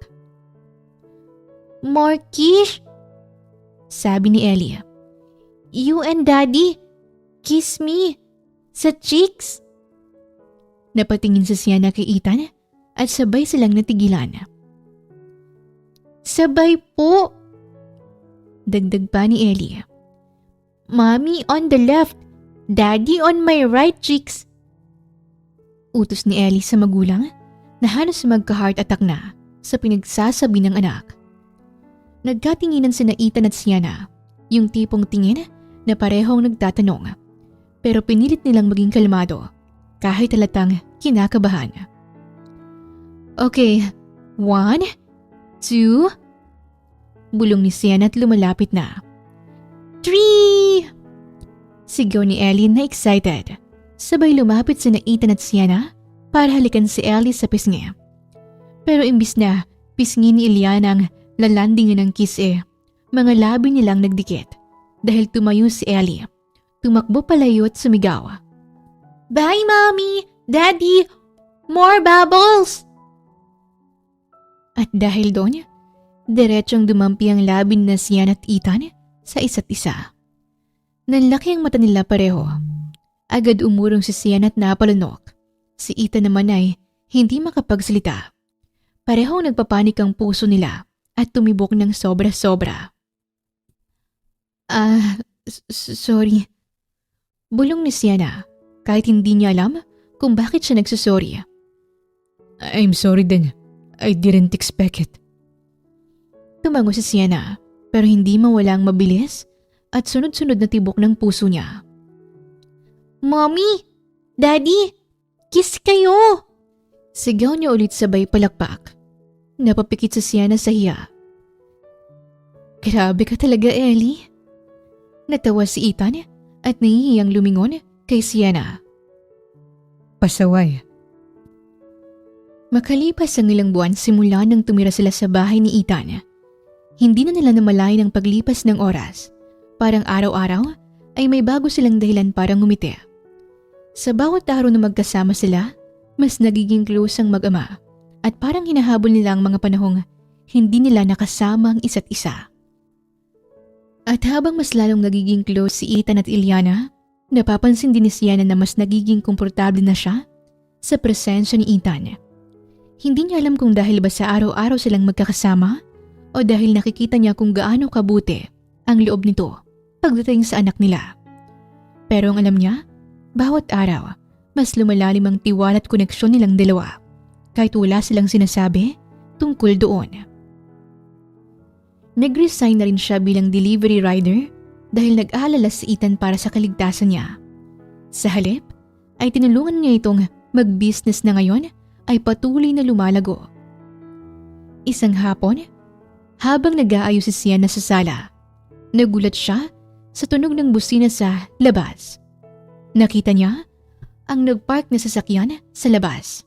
More kiss? Sabi ni Ellie. You and Daddy, kiss me. Sa cheeks. Napatingin si Sienna kay Ethan at sabay silang natigilan. Sabay po. Dagdag pa ni Ellie. Mommy on the left, Daddy on my right cheeks. Utos ni Ellie sa magulang na halos magka-heart attack na sa pinagsasabi ng anak. Nagkatinginan sina Ethan at Sienna, yung tipong tingin na parehong nagtatanong. Pero pinilit nilang maging kalmado kahit halatang kinakabahan. Okay, 1, 2, bulong ni Sienna at lumalapit na. 3! Sigaw ni Ellie na excited. Sabay lumapit sina Ethan at Sienna para halikan si Ellie sa pisngi. Pero imbis na pisngi ni Eliana ang lalandingan ng kiss mga labi nilang nagdikit dahil tumayo si Ellie. Tumakbo palayo at sumigaw. Bye, Mommy! Daddy! More bubbles! At dahil doon, diretsong dumampi ang labi na Sienna at Ethan sa isa't isa. Nanlaki ang mata nila pareho. Agad umurong si Sienna at napalunok. Si Ethan naman ay hindi makapagsalita. Parehong nagpapanik ang puso nila at tumibok ng sobra-sobra. Sorry. Bulong ni Sienna kahit hindi niya alam kung bakit siya nagsusorry. I'm sorry din. I didn't expect it. Tumango si Sienna pero hindi mawala ang mabilis at sunod-sunod na tibok ng puso niya. Mommy! Daddy! Kiss kayo! Sigaw niya ulit sabay palakpak. Napapikit si Sienna sa hiya. Grabe ka talaga, Ellie. Natawa si Ethan at nahihiyang lumingon kay Sienna. Pasaway. Makalipas ang ilang buwan simula nang tumira sila sa bahay ni Ethan, hindi na nila namalayan ang paglipas ng oras. Parang araw-araw ay may bago silang dahilan para ngumiti. Sa bawat araw na magkasama sila, mas nagiging close ang mag-ama at parang hinahabol nila ang mga panahong hindi nila nakasama ang isa't isa. At habang mas lalong nagiging close si Ethan at Iliana, napapansin din ni Sienna na mas nagiging komportable na siya sa presensya ni Ethan. Hindi niya alam kung dahil ba sa araw-araw silang magkakasama o dahil nakikita niya kung gaano kabuti ang loob nito pagdating sa anak nila. Pero ang alam niya, bawat araw, mas lumalalim ang tiwala at koneksyon nilang dalawa kahit wala silang sinasabi tungkol doon. Nag-resign na rin siya bilang delivery rider dahil nag-aalala si Ethan para sa kaligtasan niya. Sa halip, ay tinulungan niya itong mag-business na ngayon ay patuloy na lumalago. Isang hapon, habang nag-aayos si Sienna sa sala, nagulat siya sa tunog ng busina sa labas. Nakita niya ang nagpark na sasakyan sa labas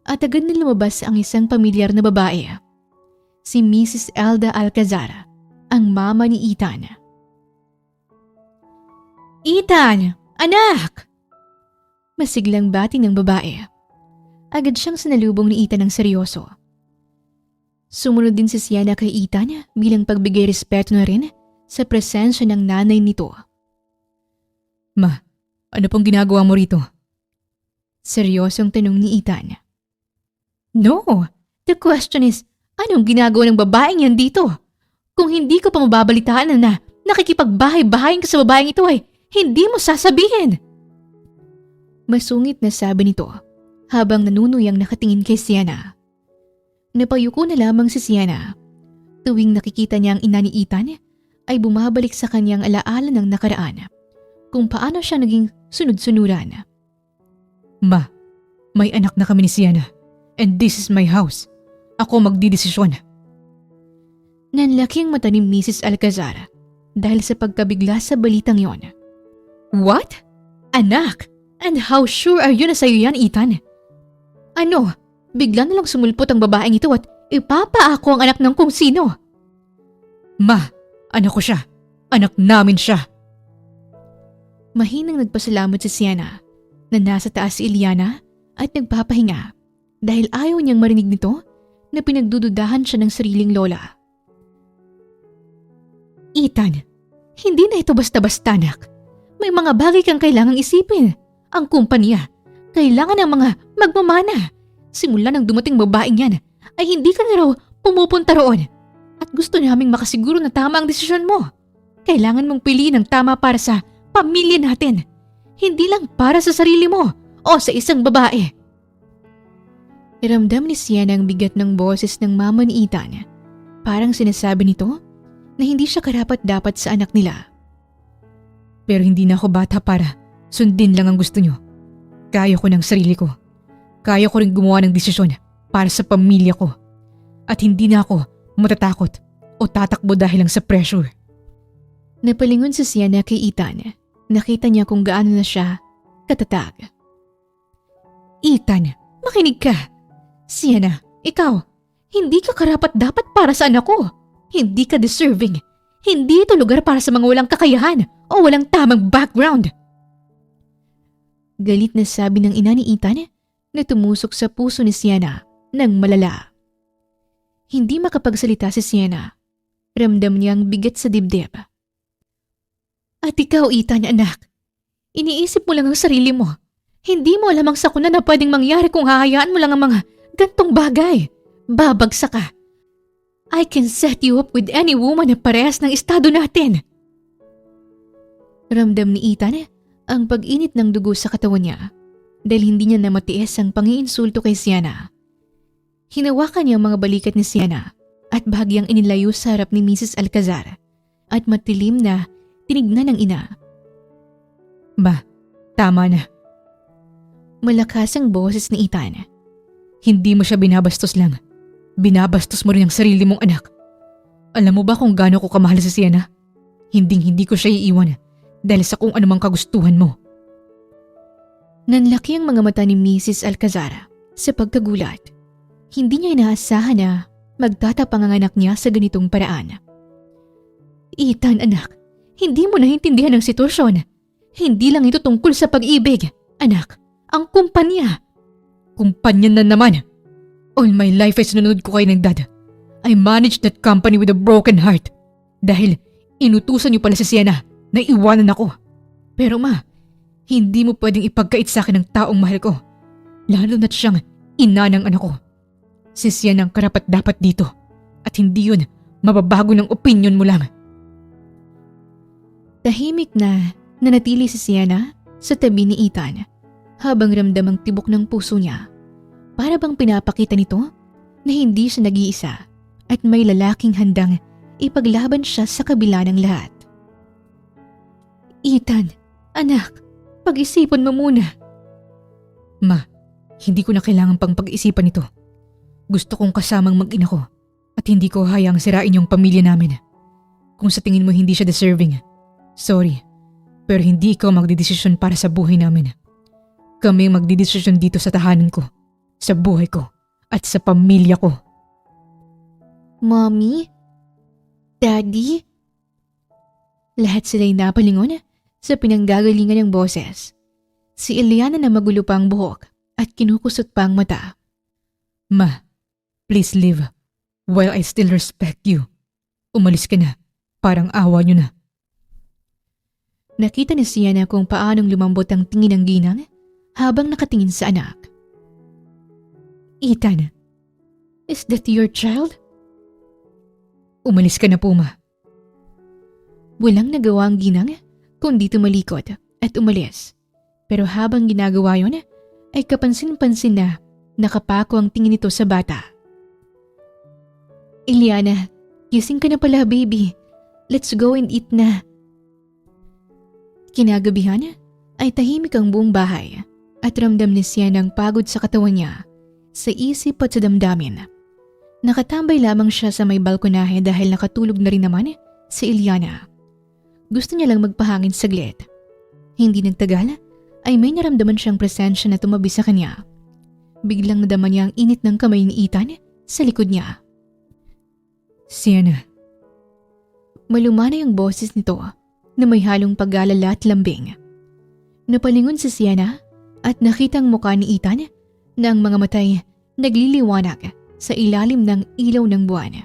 at agad na lumabas ang isang pamilyar na babae. Si Mrs. Elda Alcazar, ang mama ni Ethan. Ethan! Anak! Masiglang bati ng babae. Agad siyang sinalubong ni Ethan ng seryoso. Sumunod din si Sienna kay Ethan bilang pagbigay respeto na rin sa presensya ng nanay nito. Ma, ano pong ginagawa mo rito? Seryosong tanong ni Ethan. No, the question is, anong ginagawa ng babaeng yan dito? Kung hindi ko pa mababalitaan na nakikipagbahay-bahayin ka sa babaeng ito ay hindi mo sasabihin. Masungit na sabi nito habang nanunuyang nakatingin kay Sienna. Napayuko na lamang si Sienna. Tuwing nakikita niya ang ina ni Ethan ay bumabalik sa kanyang alaala ng nakaraan kung paano siya naging sunod-sunuran. Ma, may anak na kami ni Sienna and this is my house. Ako magdidesisyon. Nanlaki ang mata ni Mrs. Alcazar dahil sa pagkabigla sa balitang yon. What? Anak? And how sure are you na sa'yo yan, Ethan? Ano? Bigla na lang sumulpot ang babaeng ito at ipapaako ang anak ng kung sino. Ma, anak ko siya. Anak namin siya. Mahinang nagpasalamat si Sienna na nasa taas si Iliana at nagpapahinga dahil ayaw niyang marinig nito na pinagdududahan siya ng sariling lola. Ethan, hindi na ito basta-basta, anak. May mga bagay kang kailangang isipin. Ang kumpanya, kailangan ng mga magmamana. Simula nang dumating babaeng yan, ay hindi ka na raw pumupunta roon. At gusto naming makasiguro na tama ang desisyon mo. Kailangan mong piliin ang tama para sa pamilya natin. Hindi lang para sa sarili mo o sa isang babae. Ramdam ni Sienna ang bigat ng boses ng mama ni Ethan. Parang sinasabi nito na hindi siya karapat-dapat sa anak nila. Pero hindi na ako bata para sundin lang ang gusto niyo. Kaya ko ng sarili ko. Kaya ko rin gumawa ng desisyon para sa pamilya ko. At hindi na ako matatakot o tatakbo dahil lang sa pressure. Napalingon si Sienna kay Ethan. Nakita niya kung gaano na siya katatag. Ethan, makinig ka. Sienna, ikaw, hindi ka karapat-dapat para sa anak ko. Hindi ka deserving. Hindi ito lugar para sa mga walang kakayahan o walang tamang background. Galit na sabi ng ina ni Ethan na tumusok sa puso ni Sienna ng malala. Hindi makapagsalita si Sienna. Ramdam niya ang bigat sa dibdib. At ikaw, Ethan, anak. Iniisip mo lang ang sarili mo. Hindi mo alam ang sakuna na pwedeng mangyari kung hahayaan mo lang ang mga gantong bagay. Babagsak ka. I can set you up with any woman na parehas ng estado natin. Ramdam ni Ethan ang pag-init ng dugo sa katawan niya dahil hindi niya na matiis ang pangiinsulto kay Sienna. Hinawakan niya ang mga balikat ni Sienna at bahagyang inilayo sa harap ni Mrs. Alcazar at matilim na tinignan ng ina. Ma, tama na. Malakas ang boses ni Ethan. Hindi mo siya binabastos lang. Binabastos mo rin ang sarili mong anak. Alam mo ba kung gaano ko kamahal si Sienna? Hindi ko siya iiwan dahil sa kung anumang kagustuhan mo. Nanlaki ang mga mata ni Mrs. Alcazar sa pagkagulat. Hindi niya inaasahan na magtatapang ang anak niya sa ganitong paraan. Ethan, anak, hindi mo naintindihan ang sitwasyon. Hindi lang ito tungkol sa pag-ibig. Anak, ang kumpanya. Kumpanya na naman. All my life ay sinunod ko kayo ng dad. I managed that company with a broken heart. Dahil inutusan niyo pala si Sienna na iwanan ako. Pero ma, hindi mo pwedeng ipagkait sa akin ng taong mahal ko. Lalo na't siyang ina ng anak ko. Si Sienna ang karapat-dapat dito. At hindi yun mababago ng opinyon mo lang. Tahimik na nanatili si Sienna sa tabi ni Ethan habang ramdam ang tibok ng puso niya. Para bang pinapakita nito na hindi siya nag-iisa at may lalaking handang ipaglaban siya sa kabila ng lahat. Ethan, anak, pag-isipan mo muna. Ma, hindi ko na kailangan pang pag-isipan ito. Gusto kong kasamang mag-ina ko at hindi ko hayang sirain yung pamilya namin. Kung sa tingin mo hindi siya deserving, sorry, pero hindi ikaw magdidesisyon para sa buhay namin. Kami ang magdidesisyon dito sa tahanan ko, sa buhay ko, at sa pamilya ko. Mommy? Daddy? Lahat sila'y napalingon sa pinanggagalingan ng boses. Si Eliana na magulo pa ang buhok at kinukusot pa ang mata. Ma, please leave while I still respect you. Umalis ka na, parang awa niyo na. Nakita ni Sienna kung paanong lumambot ang tingin ng ginang habang nakatingin sa anak. Ethan, is that your child? Umalis ka na po, ma. Walang nagawa ang ginang kundi tumalikod at umalis. Pero habang ginagawa yon ay kapansin-pansin na nakapako ang tingin nito sa bata. Eliana, gising ka na pala, baby. Let's go and eat na. Kinagabihan ay tahimik ang buong bahay at ramdam ni Sienna ang pagod sa katawan niya, sa isip at sa damdamin. Nakatambay lamang siya sa may balkonahe dahil nakatulog na rin naman si Eliana. Gusto niya lang magpahangin saglit. Hindi nagtagal ay may naramdaman siyang presensya na tumabi sa kanya. Biglang nadama niya ang init ng kamay ni Ethan sa likod niya. Sienna. Malumanay ang boses nito na may halong pag-alala at lambing. Napalingon si Sienna at nakitang mukha ni Ethan na ang mga matay nagliliwanag sa ilalim ng ilaw ng buwan.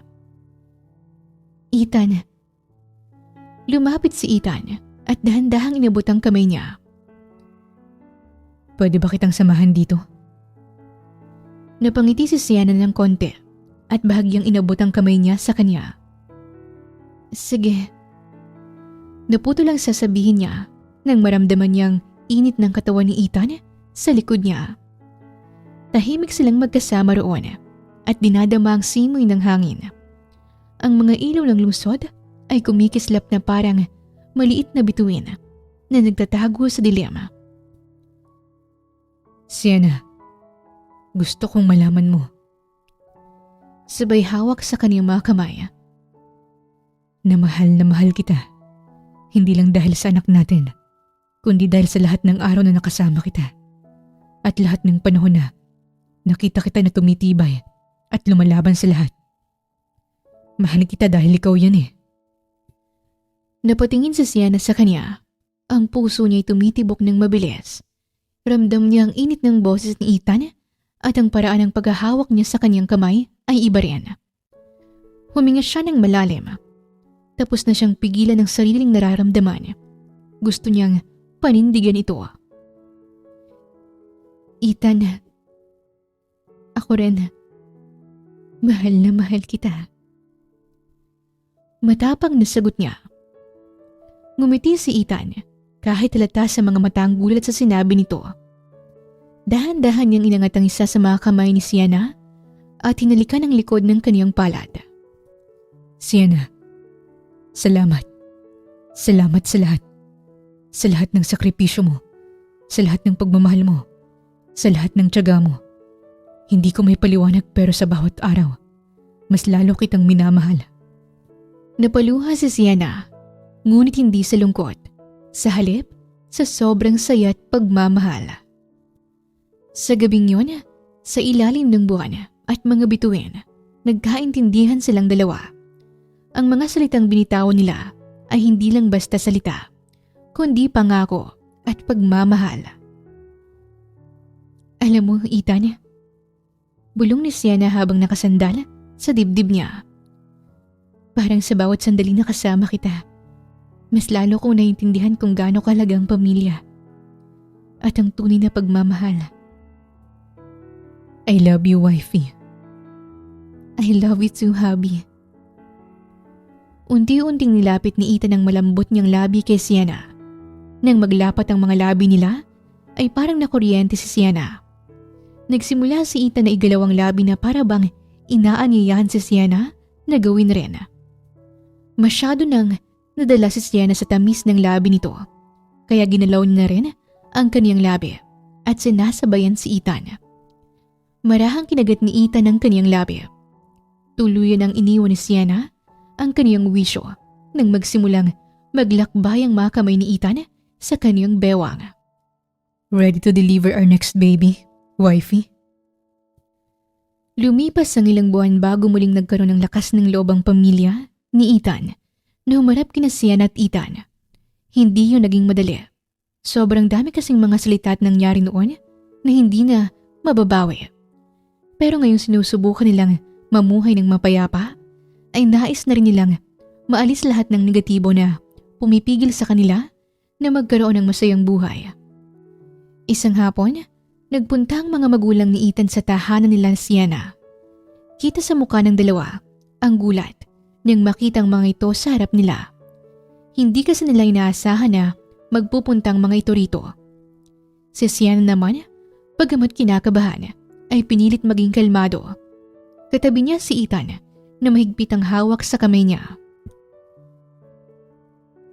Ethan. Lumapit si Ethan at dahan-dahang inabot ang kamay niya. Pwede ba kitang samahan dito? Napangiti si Sienna ng konti at bahagyang inabot ang kamay niya sa kanya. Sige. Naputo lang sasabihin niya nang maramdaman niyang init ng katawan ni Ethan sa likod niya. Tahimik silang magkasama roon at dinadama ang simoy ng hangin. Ang mga ilaw ng lungsod ay kumikislap na parang maliit na bituin na nagtatago sa dilema. Sienna, gusto kong malaman mo. Sabay hawak sa kanyang mga kamay. Na mahal kita. Hindi lang dahil sa anak natin, kundi dahil sa lahat ng araw na nakasama kita. At lahat ng panahon na nakita kita na tumitibay at lumalaban sa lahat. Mahal kita dahil ikaw yan eh. Napatingin si Sienna sa kanya. Ang puso niya'y tumitibok ng mabilis. Ramdam niya ang init ng boses ni Ethan at ang paraan ng paghahawak niya sa kanyang kamay ay iba rin. Huminga siya ng malalim. Tapos na siyang pigilan ng sariling nararamdaman. Gusto niyang panindigan ito. Ethan, ako rin. Mahal na mahal kita. Matapang na sagot niya. Ngumiti si Ethan kahit halata sa mga mata ang gulat sa sinabi nito. Dahan-dahan niyang inangat ang isa sa mga kamay ni Sienna at hinalikan ang likod ng kaniyang palad. Sienna, salamat. Salamat sa lahat. Sa lahat ng sakripisyo mo. Sa lahat ng pagmamahal mo. Sa lahat ng tiyaga mo. Hindi ko may paliwanag pero sa bawat araw, mas lalo kitang minamahal. Napaluha si Sienna, ngunit hindi sa lungkot. Sa halip, sa sobrang saya at pagmamahal. Sa gabing yun, sa ilalim ng buwan at mga bituin, nagkaintindihan silang dalawa. Ang mga salitang binitawan nila ay hindi lang basta salita, kundi pangako at pagmamahal. Alam mo, Ethan, bulong ni Sienna habang nakasandal sa dibdib niya. Parang sa bawat sandali na kasama kita, mas lalo kong naiintindihan kung gaano kahalagang pamilya at ang tunay na pagmamahal. I love you, wifey. I love you too, hubby. Unti-unting nilapit ni Ethan ang malambot niyang labi kay Sienna. Nang maglapat ang mga labi nila, ay parang nakuryente si Sienna. Nagsimula si Ethan na igalaw ang labi na para bang inaanyayahan si Sienna na gawin rin. Masyado nang nadala si Sienna sa tamis ng labi nito, kaya ginalaw niya na rin ang kaniyang labi at sinasabayan si Ethan. Marahang kinagat ni Ethan ang kaniyang labi. Tuluyan ang iniwan ni Sienna ang kaniyang wisyo nang magsimulang maglakbay ang mga kamay ni Ethan sa kaniyang bewang. Ready to deliver our next baby, wifey? Lumipas ang ilang buwan bago muling nagkaroon ng lakas ng loob ang pamilya ni Ethan na humarap kina Sienna at Ethan. Hindi yun naging madali. Sobrang dami kasing mga salita at nangyari noon na hindi na mababawi. Pero ngayong sinusubukan nilang mamuhay ng mapayapa, ay nais na rin nilang maalis lahat ng negatibo na pumipigil sa kanila na magkaroon ng masayang buhay. Isang hapon, nagpunta ang mga magulang ni Ethan sa tahanan nila Sienna. Kita sa mukha ng dalawa ang gulat nang makita ang mga ito sa harap nila. Hindi kasi nila inaasahan na magpupuntang mga ito rito. Si Sienna naman, bagamat kinakabahan, ay pinilit maging kalmado. Katabi niya si Ethan na mahigpit ang hawak sa kamay niya.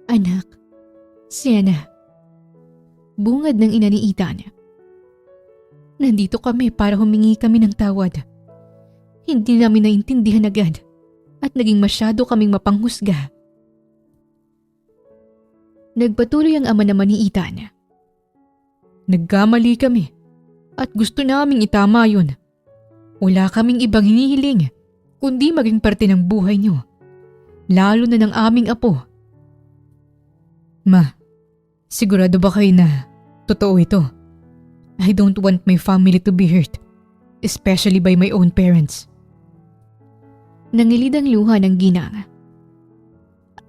Anak, Sienna. Bungad ng ina ni Ethan. Nandito kami para humingi kami ng tawad. Hindi namin naintindihan agad at naging masyado kaming mapanghusga. Nagpatuloy ang ama naman ni Ethan. Nagkamali kami at gusto naming itama yun. Wala kaming ibang hinihiling kundi maging parte ng buhay niyo, lalo na ng aming apo. Ma, sigurado ba kayo na totoo ito? I don't want my family to be hurt, especially by my own parents. Nangilid ang luha ng ginang.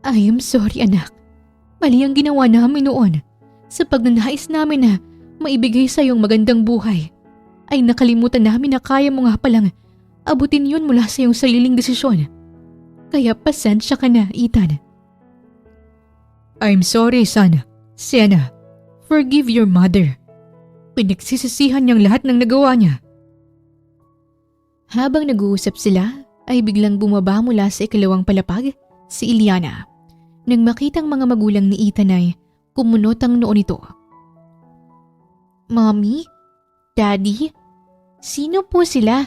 I am sorry, anak. Mali ang ginawa namin noon. Sa pagnanais namin na maibigay sa iyong magandang buhay, ay nakalimutan namin na kaya mo nga palang abutin yun mula sa iyong sariling desisyon. Kaya pasensya ka na, Ethan. I'm sorry, son. Sienna, forgive your mother. Pinagsisisihan niyang lahat ng nagawa niya. Habang nag-uusap sila, ay biglang bumaba mula sa ikalawang palapag si Iliana. Nang makitang mga magulang ni Ethan ay kumunot ang noo nito. Mommy? Daddy? Sino po sila?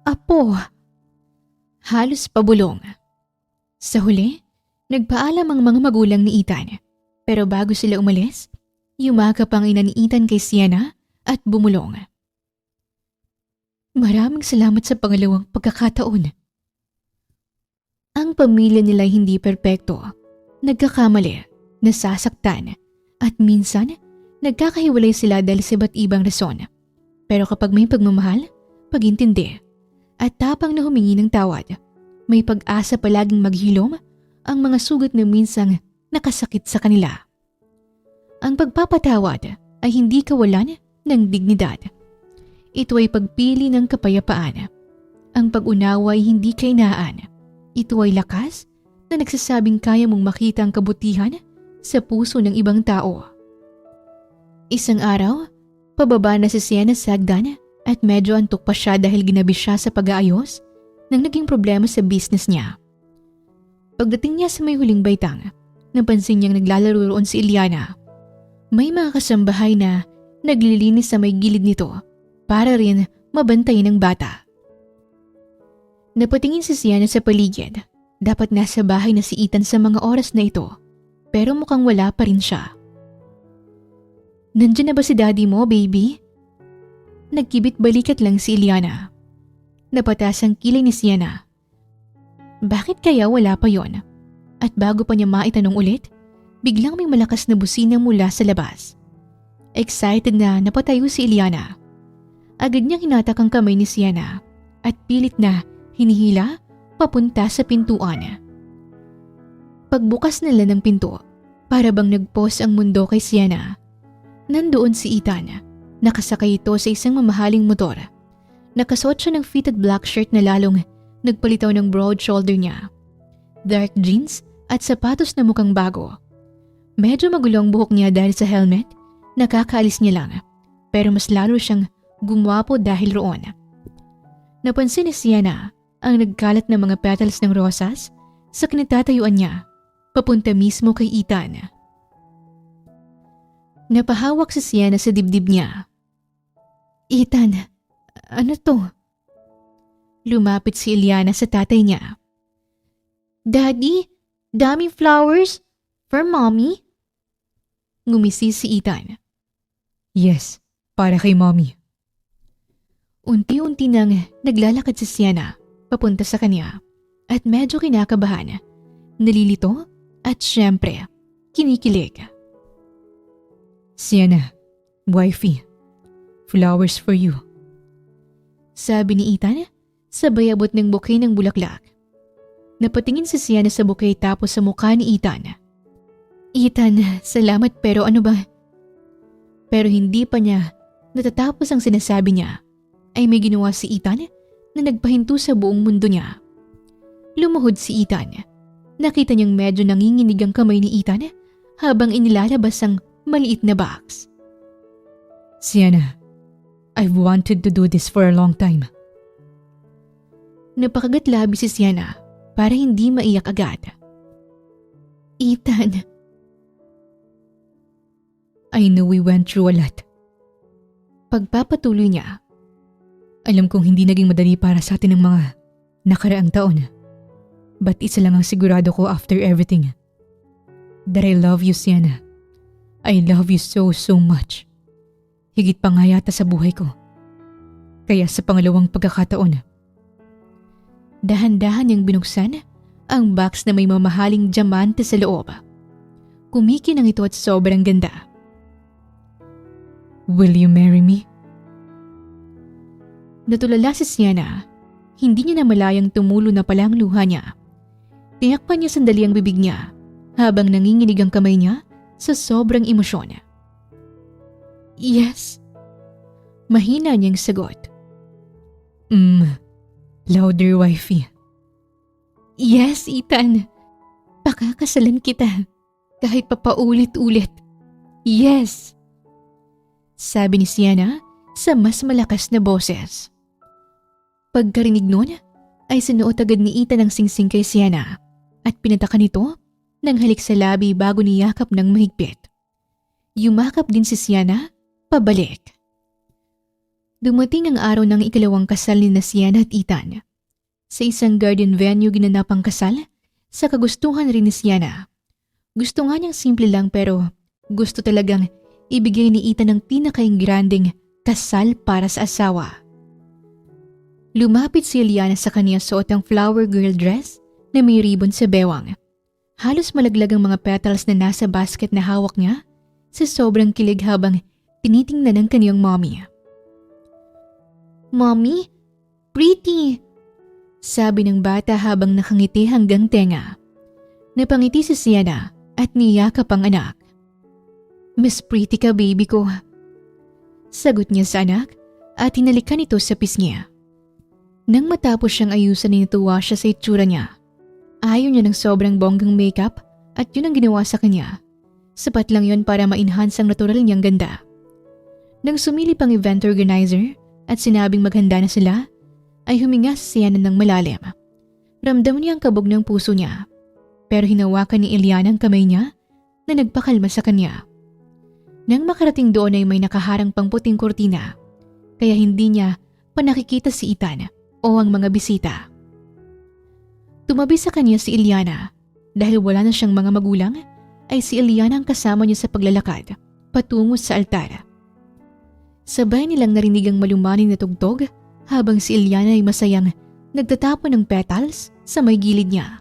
Apo. Halos pabulong. Sa huli, nagpaalam ang mga magulang ni Ethan. Pero bago sila umalis, yumakap ang ina ni Ethan kay Sienna at bumulong. Maraming salamat sa pangalawang pagkakataon. Ang pamilya nila hindi perpekto. Nagkakamali, nasasaktan, at minsan nagkakahiwalay sila dahil sa iba't ibang rason. Pero kapag may pagmamahal, pag-intindi, at tapang na humingi ng tawad, may pag-asa palaging maghilom ang mga sugat na minsang nakasakit sa kanila. Ang pagpapatawad ay hindi kawalan ng dignidad. Ito ay pagpili ng kapayapaan. Ang pag-unawa ay hindi kainaan. Ito ay lakas na nagsasabing kaya mong makita ang kabutihan sa puso ng ibang tao. Isang araw, pababa na si Sienna sa hagdan at medyo antok pa siya dahil ginabi siya sa pag-aayos ng naging problema sa business niya. Pagdating niya sa may huling baitang, napansin niyang naglalaro roon si Iliana. May mga kasambahay na naglilinis sa may gilid nito para rin mabantayan ng bata. Napatingin si Sienna sa paligid. Dapat nasa bahay na si Ethan sa mga oras na ito, pero mukhang wala pa rin siya. Nandiyan na ba si daddy mo, baby? Nagkibit balikat lang si Iliana. Napatas ang kilay ni Sienna. Bakit kaya wala pa yon? At bago pa niya maitanong ulit, biglang may malakas na busina mula sa labas. Excited na napatayo si Iliana. Agad niyang hinatak ang kamay ni Sienna at pilit na hinihila papunta sa pintuan. Pagbukas nila ng pinto, para bang nagpos ang mundo kay Sienna. Nandoon si Ethan. Nakasakay ito sa isang mamahaling motor. Nakasuot siya ng fitted black shirt na lalong nagpalitaw ng broad shoulder niya. Dark jeans at sapatos na mukhang bago. Medyo magulo ang buhok niya dahil sa helmet. Nakakaalis niya lang. Pero mas lalo siyang gumwapo dahil roon. Napansin ni Sienna ang nagkalat na mga petals ng rosas sa kinatatayuan niya, papunta mismo kay Ethan. Napahawak si Sienna sa dibdib niya. Ethan, ano to? Lumapit si Iliana sa tatay niya. Daddy, daming flowers for mommy? Ngumisi si Ethan. Yes, para kay mommy. Unti-unti nang naglalakad si Sienna papunta sa kanya at medyo kinakabahan, nalilito at syempre kinikilig. Sienna, wifey, flowers for you. Sabi ni Ethan, sabay abot ng bouquet ng bulaklak. Napatingin si Sienna sa bouquet tapos sa mukha ni Ethan. Ethan, salamat pero ano ba? Pero hindi pa niya natatapos ang sinasabi niya ay may ginawa si Ethan na nagpahinto sa buong mundo niya. Lumuhod si Ethan. Nakita niyang medyo nanginginig ang kamay ni Ethan habang inilalabas ang maliit na box. Sienna, I've wanted to do this for a long time. Napakagat labi si Sienna para hindi maiyak agad. Ethan. I know we went through a lot. Pagpapatuloy niya. Alam kong hindi naging madali para sa atin ang mga nakaraang taon. But isa lang ang sigurado ko after everything. That I love you, Sienna. I love you so much. Higit pa nga yata sa buhay ko. Kaya sa pangalawang pagkakataon. Dahan-dahan niyang binuksan ang box na may mamahaling diamante sa loob. Kumikinang ito at sobrang ganda. Will you marry me? Natulala si Sienna. Hindi niya namalayang tumulo na pala ang luha niya. Tinakpan niya sandali ang bibig niya habang nanginginig ang kamay niya sa sobrang emosyon. Yes. Mahina niyang sagot. Louder, wifey. Yes, Ethan. Pakakasalan kita. Kahit papaulit-ulit. Yes. Sabi ni Sienna sa mas malakas na boses. Pagkarinig nun, ay sinuot agad ni Ethan ang singsing kay Sienna at pinatakan nito ng halik sa labi bago niyakap ng mahigpit. Yumakap din si Sienna pabalik. Dumating ang araw ng ikalawang kasal ni Sienna at Ethan. Sa isang garden venue ginanap ang kasal sa kagustuhan rin ni Sienna. Gusto nga niyang simple lang pero gusto talagang ibigay ni Ethan ang pinakaingranding kasal para sa asawa. Lumapit si Eliana sa kanya suot ang flower girl dress na may ribbon sa bewang. Halos malaglag ang mga petals na nasa basket na hawak niya sa sobrang kilig habang tinitingnan ng kaniyang mommy. Mommy, pretty! Sabi ng bata habang nakangiti hanggang tenga. Napangiti si Sienna at niyakap ang anak. Mas pretty ka, baby ko. Sagot niya sa anak at hinalikan ito sa pisngi. Nang matapos siyang ayusan, natuwa siya sa itsura niya. Ayaw niya ng sobrang bonggang makeup at yun ang ginawa sa kanya. Sapat lang yon para ma-enhance ang natural niyang ganda. Nang sumilip ang event organizer at sinabing maghanda na sila, ay huminga si Sienna ng malalim. Ramdam niya ang kabog ng puso niya, pero hinawakan ni Eliana ang kamay niya na nagpakalma sa kanya. Nang makarating doon ay may nakaharang pang puting kurtina, kaya hindi niya pa nakikita si Ethan o ang mga bisita. Tumabi sa kanya si Eliana. Dahil wala na siyang mga magulang, ay si Eliana ang kasama niya sa paglalakad patungo sa altar. Sabay nilang narinig ang malumaning na tugtog habang si Eliana ay masayang nagtatapon ng petals sa may gilid niya.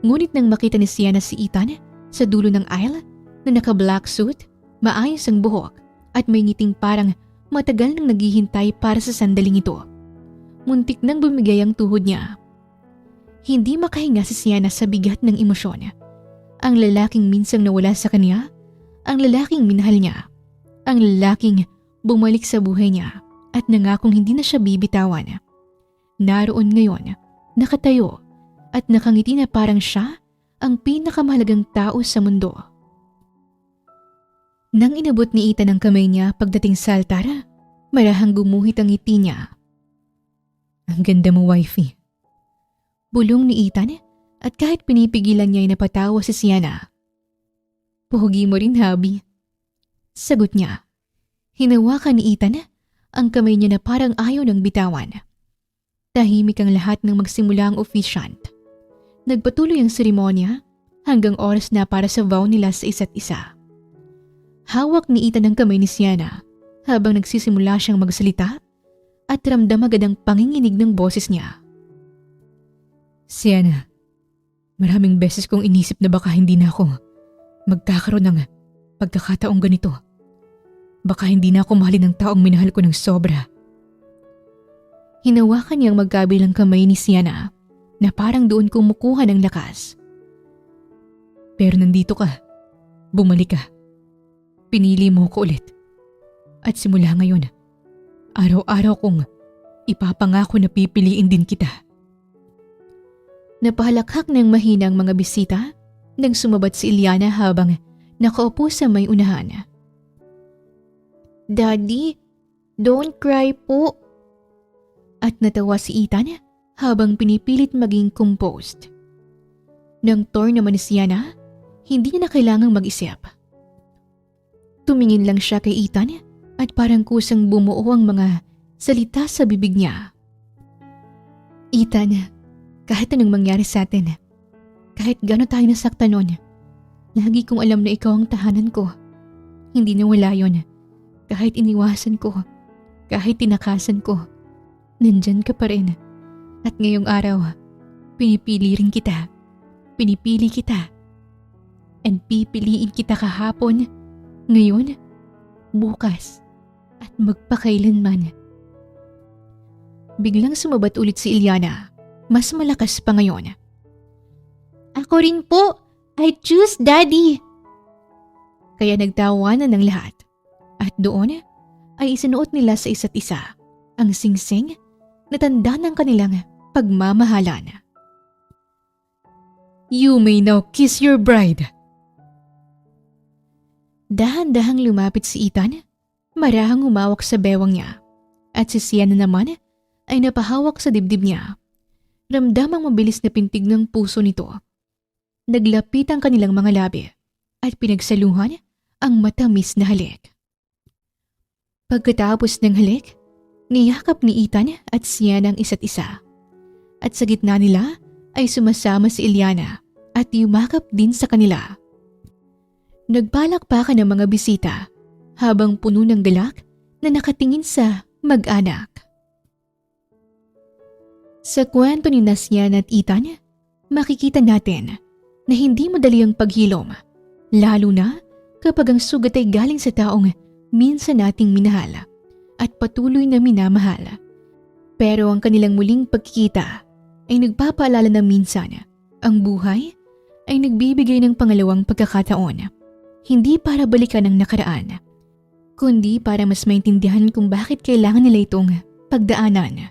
Ngunit nang makita ni Sienna si Ethan sa dulo ng aisle na naka-black suit, maayos ang buhok at may ngiting parang matagal nang naghihintay para sa sandaling ito, muntik nang bumigay ang tuhod niya. Hindi makahinga si Sienna sa bigat ng emosyon. Ang lalaking minsang nawala sa kanya, ang lalaking minahal niya, ang lalaking bumalik sa buhay niya at nangakong hindi na siya bibitawan. Naroon ngayon, nakatayo at nakangiti na parang siya ang pinakamahalagang tao sa mundo. Nang inabot ni Ethan ang kamay niya pagdating sa altar, marahang gumuhit ang ngiti niya. Ang ganda mo, wifey. Bulong ni Ethan at kahit pinipigilan niya ay napatawa si Sienna. Pogi mo rin, hubby. Sagot niya. Hinawakan ni Ethan ang kamay niya na parang ayaw ng bitawan. Tahimik ang lahat nang magsimula ang officiant. Nagpatuloy ang seremonya hanggang oras na para sa vow nila sa isa't isa. Hawak ni Ethan ang kamay ni Sienna habang nagsisimula siyang magsalita at ramdam agad ang panginginig ng boses niya. Sienna, maraming beses kong inisip na baka hindi na ako magkakaroon ng pagkakataong ganito. Baka hindi na ako mahalin ng taong minahal ko ng sobra. Hinawakan niyang magkabilang kamay ni Sienna na parang doon kumukuha ng lakas. Pero nandito ka. Bumalik ka. Pinili mo ko ulit. At simula ngayon, araw-araw kong ipapangako na pipiliin din kita. Napahalakhak ng mahina ang mga bisita nang sumabat si Eliana habang nakaupo sa may unahan. Daddy, don't cry po. At natawa si Ethan habang pinipilit maging composed. Nang turn naman ni Sienna, hindi niya na kailangang mag-isip. Tumingin lang siya kay Ethan at parang kusang bumuo ang mga salita sa bibig niya. Ethan, kahit anong mangyari sa atin, kahit gano'n tayo nasaktan nun, lagi kong alam na ikaw ang tahanan ko. Hindi nawala yon. Kahit iniwasan ko, kahit tinakasan ko, nandyan ka pa rin. At ngayong araw, pinipili rin kita. Pinipili kita. And pipiliin kita kahapon, ngayon, bukas, at magpakailanman. Biglang sumabat ulit si Eliana. Mas malakas pa ngayon. Ako rin po. I choose Daddy. Kaya nagtawanan ng lahat. At doon ay isinuot nila sa isa't isa ang singsing na tanda ng kanilang pagmamahalan. You may now kiss your bride. Dahan-dahang lumapit si Ethan, marahang humawak sa bewang niya. At si Sienna naman ay napahawak sa dibdib niya. Ramdam ang mabilis na pintig ng puso nito. Naglapit ang kanilang mga labi at pinagsaluhan ang matamis na halik. Pagkatapos ng halik, niyakap ni Ethan at Sienna ang isa't isa. At sa gitna nila ay sumasama si Eliana at yumakap din sa kanila. Nagpalakpakan ng mga bisita habang puno ng galak na nakatingin sa mag-anak. Sa kwento ni Sienna at Ethan, makikita natin na hindi madali ang paghilom, lalo na kapag ang sugat ay galing sa taong minsan nating minahal at patuloy na minamahal. Pero ang kanilang muling pagkikita ay nagpapaalala na minsan ang buhay ay nagbibigay ng pangalawang pagkakataon. Hindi para balikan ang nakaraan, kundi para mas maintindihan kung bakit kailangan nila itong pagdaanan.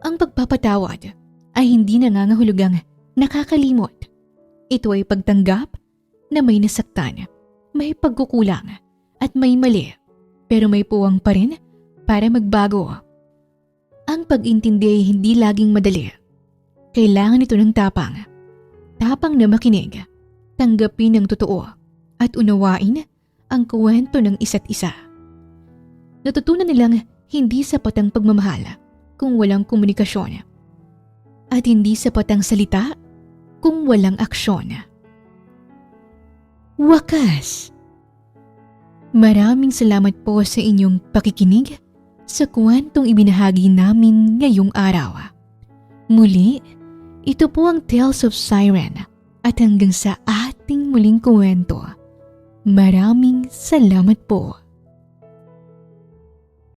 Ang pagpapatawad ay hindi nangangahulugang nakakalimot. Ito ay pagtanggap na may nasaktan, may pagkukulang at may mali, pero may puwang pa rin para magbago. Ang pag-intindi ay hindi laging madali. Kailangan ito ng tapang. Tapang na makinig, tanggapin ang totoo at unawain ang kwento ng isa't isa. Natutunan nilang hindi sapat ang pagmamahal kung walang komunikasyon at hindi sapat ang salita kung walang aksyon. Wakas! Maraming salamat po sa inyong pakikinig sa kwentong ibinahagi namin ngayong araw. Muli, ito po ang Tales of Siren at hanggang sa ating muling kwento. Maraming salamat po.